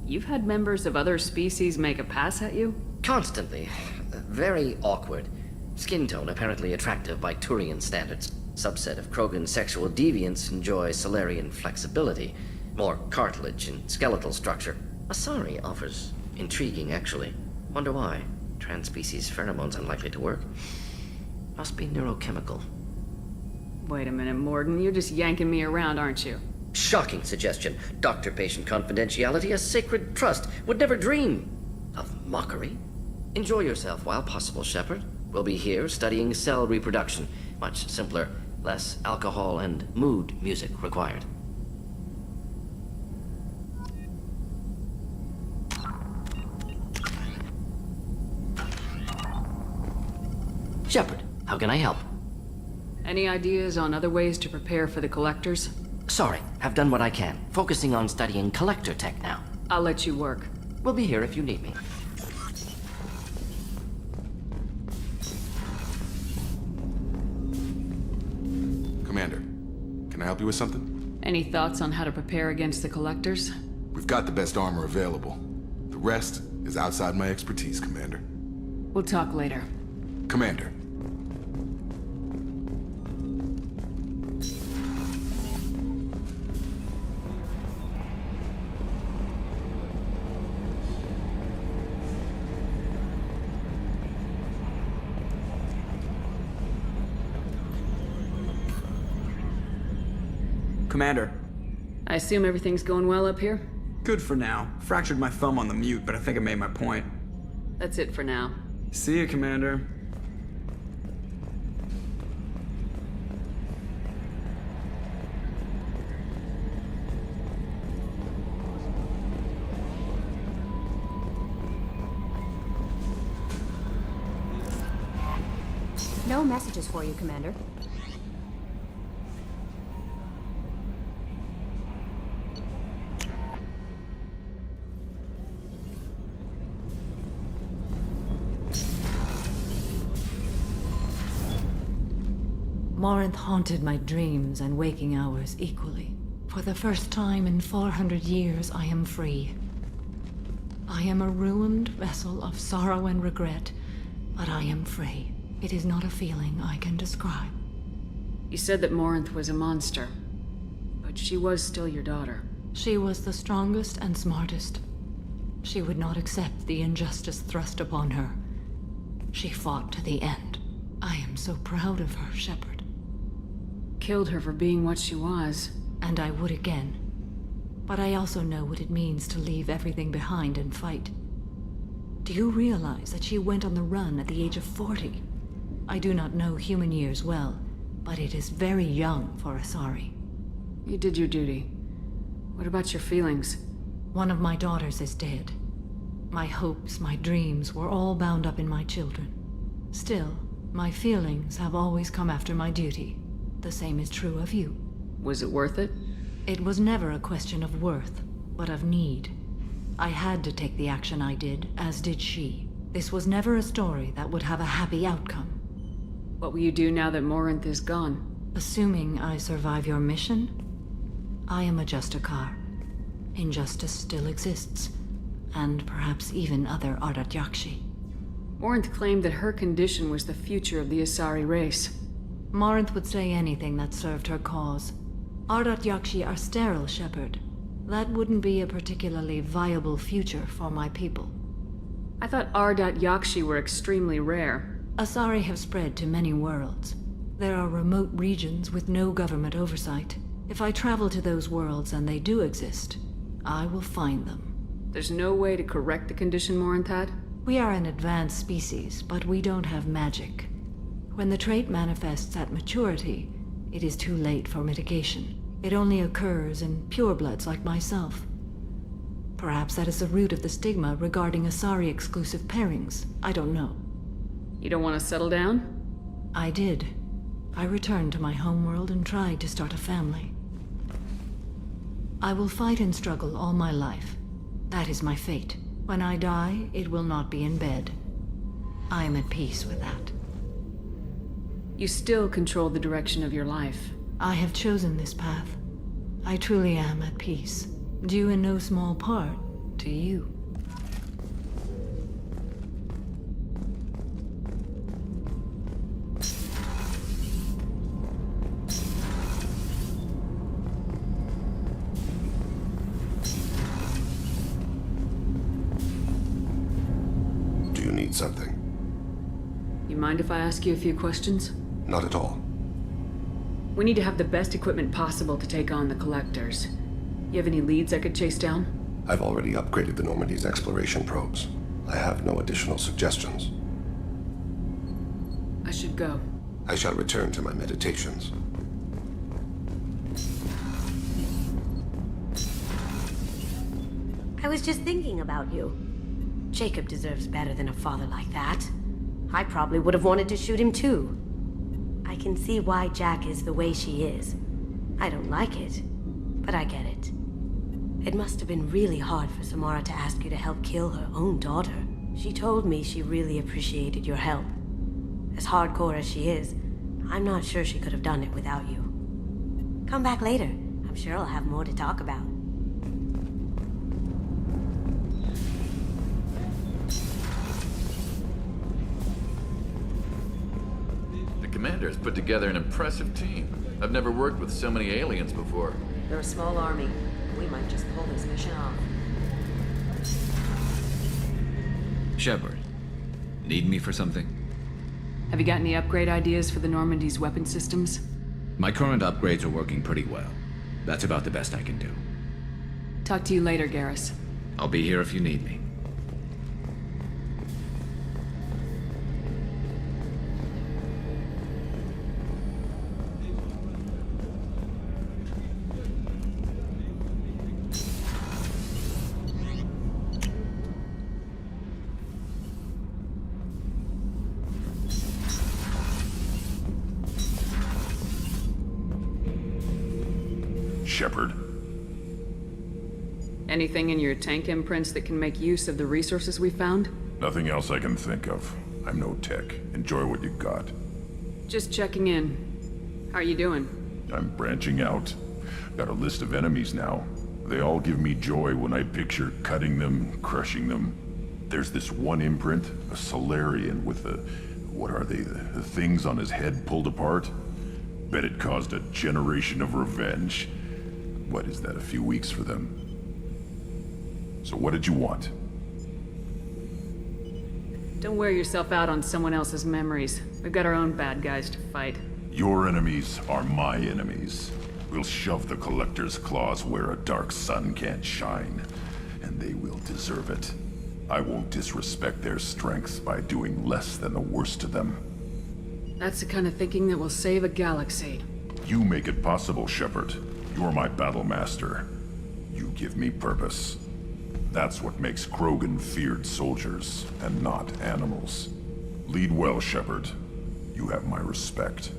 Speaker 1: You've had members of other species make a pass at you?
Speaker 14: Constantly. Very awkward. Skin tone apparently attractive by Turian standards. Subset of Krogan sexual deviants enjoy Solarian flexibility, more cartilage and skeletal structure. Asari offers intriguing, actually. Wonder why. Trans-species pheromones unlikely to work. Must be neurochemical.
Speaker 1: Wait a minute, Morden. You're just yanking me around, aren't you?
Speaker 14: Shocking suggestion. Doctor-patient confidentiality, a sacred trust. Would never dream of mockery. Enjoy yourself while possible, Shepard. We'll be here studying cell reproduction. Much simpler. Less alcohol and mood music required. Shepard, how can I help?
Speaker 1: Any ideas on other ways to prepare for the Collectors?
Speaker 14: Sorry, have done what I can. Focusing on studying Collector tech now.
Speaker 1: I'll let you work.
Speaker 14: We'll be here if you need me.
Speaker 15: Commander, can I help you with something?
Speaker 1: Any thoughts on how to prepare against the Collectors?
Speaker 15: We've got the best armor available. The rest is outside my expertise, Commander.
Speaker 1: We'll talk later.
Speaker 15: Commander.
Speaker 16: Commander.
Speaker 1: I assume everything's going well up here?
Speaker 16: Good for now. Fractured my thumb on the mute, but I think I made my point.
Speaker 1: That's it for now.
Speaker 16: See you, Commander.
Speaker 2: No messages for you, Commander.
Speaker 17: Morinth haunted my dreams and waking hours equally. For the first time in 400 years, I am free. I am a ruined vessel of sorrow and regret, but I am free. It is not a feeling I can describe.
Speaker 1: You said that Morinth was a monster, but she was still your daughter.
Speaker 17: She was the strongest and smartest. She would not accept the injustice thrust upon her. She fought to the end. I am so proud of her, Shepard.
Speaker 1: Killed her for being what she was.
Speaker 17: And I would again. But I also know what it means to leave everything behind and fight. Do you realize that she went on the run at the age of 40? I do not know human years well, but it is very young for Asari.
Speaker 1: You did your duty. What about your feelings?
Speaker 17: One of my daughters is dead. My hopes, my dreams were all bound up in my children. Still, my feelings have always come after my duty. The same is true of you.
Speaker 1: Was it worth it?
Speaker 17: It was never a question of worth, but of need. I had to take the action I did, as did she. This was never a story that would have a happy outcome.
Speaker 1: What will you do now that Morinth is gone?
Speaker 17: Assuming I survive your mission, I am a Justicar. Injustice still exists, and perhaps even other Ardant Yakshi.
Speaker 1: Morinth claimed that her condition was the future of the Asari race.
Speaker 17: Morinth would say anything that served her cause. Ardant Yakshi are sterile, Shepard. That wouldn't be a particularly viable future for my people.
Speaker 1: I thought Ardant Yakshi were extremely rare.
Speaker 17: Asari have spread to many worlds. There are remote regions with no government oversight. If I travel to those worlds, and they do exist, I will find them.
Speaker 1: There's no way to correct the condition Morinth had?
Speaker 17: We are an advanced species, but we don't have magic. When the trait manifests at maturity, it is too late for mitigation. It only occurs in purebloods like myself. Perhaps that is the root of the stigma regarding Asari-exclusive pairings. I don't know.
Speaker 1: You don't want to settle down?
Speaker 17: I did. I returned to my homeworld and tried to start a family. I will fight and struggle all my life. That is my fate. When I die, it will not be in bed. I am at peace with that.
Speaker 1: You still control the direction of your life.
Speaker 17: I have chosen this path. I truly am at peace, due in no small part to you.
Speaker 18: Do you need something?
Speaker 1: You mind if I ask you a few questions?
Speaker 18: Not at all.
Speaker 1: We need to have the best equipment possible to take on the Collectors. You have any leads I could chase down?
Speaker 18: I've already upgraded the Normandy's exploration probes. I have no additional suggestions.
Speaker 1: I should go.
Speaker 18: I shall return to my meditations.
Speaker 10: I was just thinking about you. Jacob deserves better than a father like that. I probably would have wanted to shoot him too. I can see why Jack is the way she is. I don't like it, but I get it. It must have been really hard for Samara to ask you to help kill her own daughter. She told me she really appreciated your help. As hardcore as she is, I'm not sure she could have done it without you. Come back later. I'm sure I'll have more to talk about.
Speaker 19: The commander has put together an impressive team. I've never worked with so many aliens before.
Speaker 10: They're a small army. We might just pull this mission off.
Speaker 20: Shepard, need me for something?
Speaker 1: Have you got any upgrade ideas for the Normandy's weapon systems?
Speaker 20: My current upgrades are working pretty well. That's about the best I can do.
Speaker 1: Talk to you later, Garrus.
Speaker 20: I'll be here if you need me.
Speaker 4: Shepard.
Speaker 1: Anything in your tank imprints that can make use of the resources we found?
Speaker 4: Nothing else I can think of. I'm no tech. Enjoy what you got.
Speaker 1: Just checking in. How are you doing?
Speaker 4: I'm branching out. Got a list of enemies now. They all give me joy when I picture cutting them, crushing them. There's this one imprint, a Solarian with the... what are they? The things on his head pulled apart? Bet it caused a generation of revenge. What is that, a few weeks for them? So what did you want?
Speaker 1: Don't wear yourself out on someone else's memories. We've got our own bad guys to fight.
Speaker 4: Your enemies are my enemies. We'll shove the Collector's claws where a dark sun can't shine, and they will deserve it. I won't disrespect their strength by doing less than the worst to them.
Speaker 1: That's the kind of thinking that will save a galaxy.
Speaker 4: You make it possible, Shepard. You're my battle master. You give me purpose. That's what makes Krogan feared soldiers, and not animals. Lead well, Shepard. You have my respect.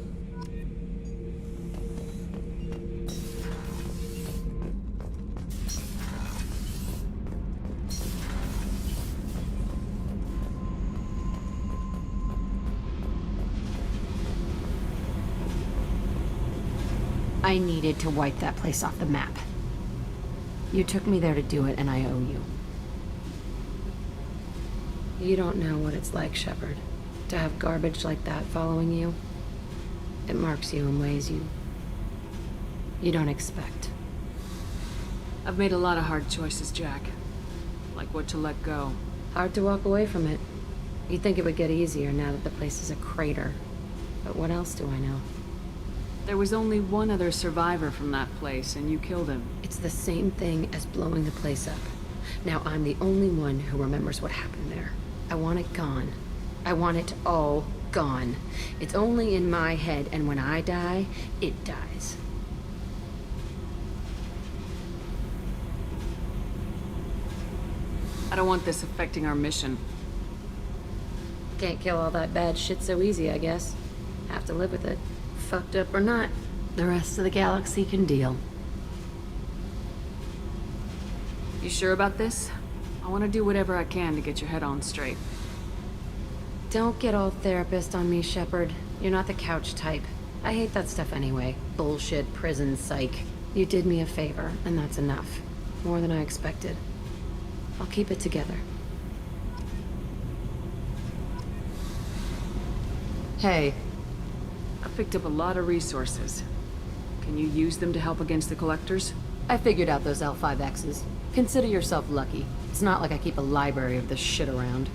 Speaker 2: I needed to wipe that place off the map. You took me there to do it, and I owe you.
Speaker 10: You don't know what it's like, Shepard, to have garbage like that following you. It marks you in ways you don't expect.
Speaker 1: I've made a lot of hard choices, Jack. Like what to let go.
Speaker 10: Hard to walk away from it. You'd think it would get easier now that the place is a crater. But what else do I know?
Speaker 1: There was only one other survivor from that place, and you killed him.
Speaker 10: It's the same thing as blowing the place up. Now I'm the only one who remembers what happened there. I want it gone. I want it all gone. It's only in my head, and when I die, it dies.
Speaker 1: I don't want this affecting our mission.
Speaker 10: Can't kill all that bad shit so easy, I guess. Have to live with it. Fucked up or not, the rest of the galaxy can deal.
Speaker 1: You sure about this? I want to do whatever I can to get your head on straight.
Speaker 10: Don't get all therapist on me, Shepard. You're not the couch type. I hate that stuff anyway. Bullshit, prison, psych. You did me a favor, and that's enough. More than I expected. I'll keep it together.
Speaker 1: Hey. I picked up a lot of resources. Can you use them to help against the Collectors?
Speaker 10: I figured out those L5Xs. Consider yourself lucky. It's not like I keep a library of this shit around.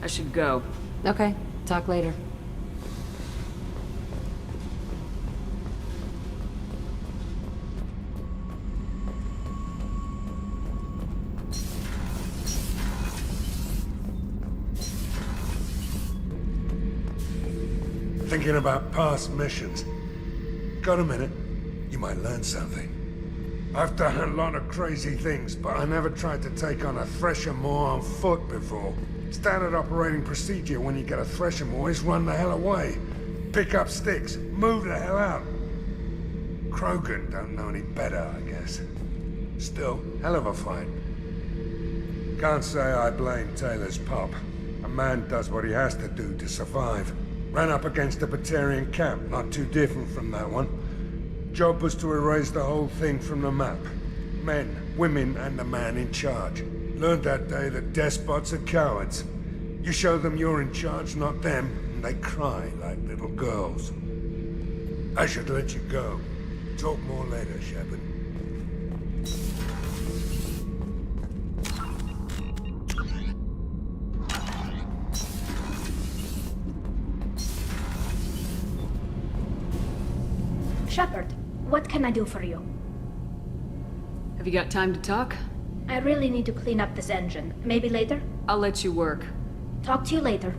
Speaker 1: I should go.
Speaker 10: Okay, talk later.
Speaker 21: Thinking about past missions. Got a minute? You might learn something. I've done a lot of crazy things, but I never tried to take on a Thresher Maw on foot before. Standard operating procedure when you get a Thresher Maw is run the hell away. Pick up sticks, move the hell out. Krogan don't know any better, I guess. Still, hell of a fight. Can't say I blame Taylor's pop. A man does what he has to do to survive. Ran up against a Batarian camp, not too different from that one. Job was to erase the whole thing from the map. Men, women, and the man in charge. Learned that day that despots are cowards. You show them you're in charge, not them, and they cry like little girls. I should let you go. Talk more later, Shepard.
Speaker 22: Shepard, what can I do for you?
Speaker 1: Have you got time to talk?
Speaker 8: I really need to clean up this engine. Maybe later?
Speaker 1: I'll let you work.
Speaker 8: Talk to you later.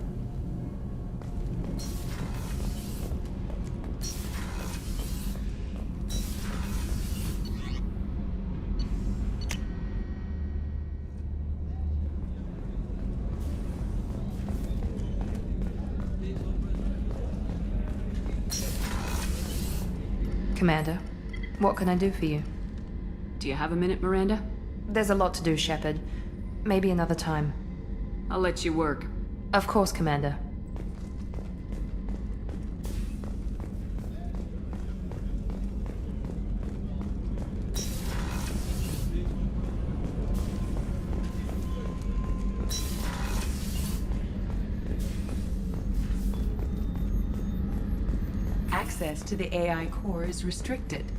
Speaker 22: Commander, what can I do for you?
Speaker 1: Do you have a minute, Miranda?
Speaker 22: There's a lot to do, Shepard. Maybe another time.
Speaker 1: I'll let you work.
Speaker 22: Of course, Commander.
Speaker 6: Access to the AI core is restricted.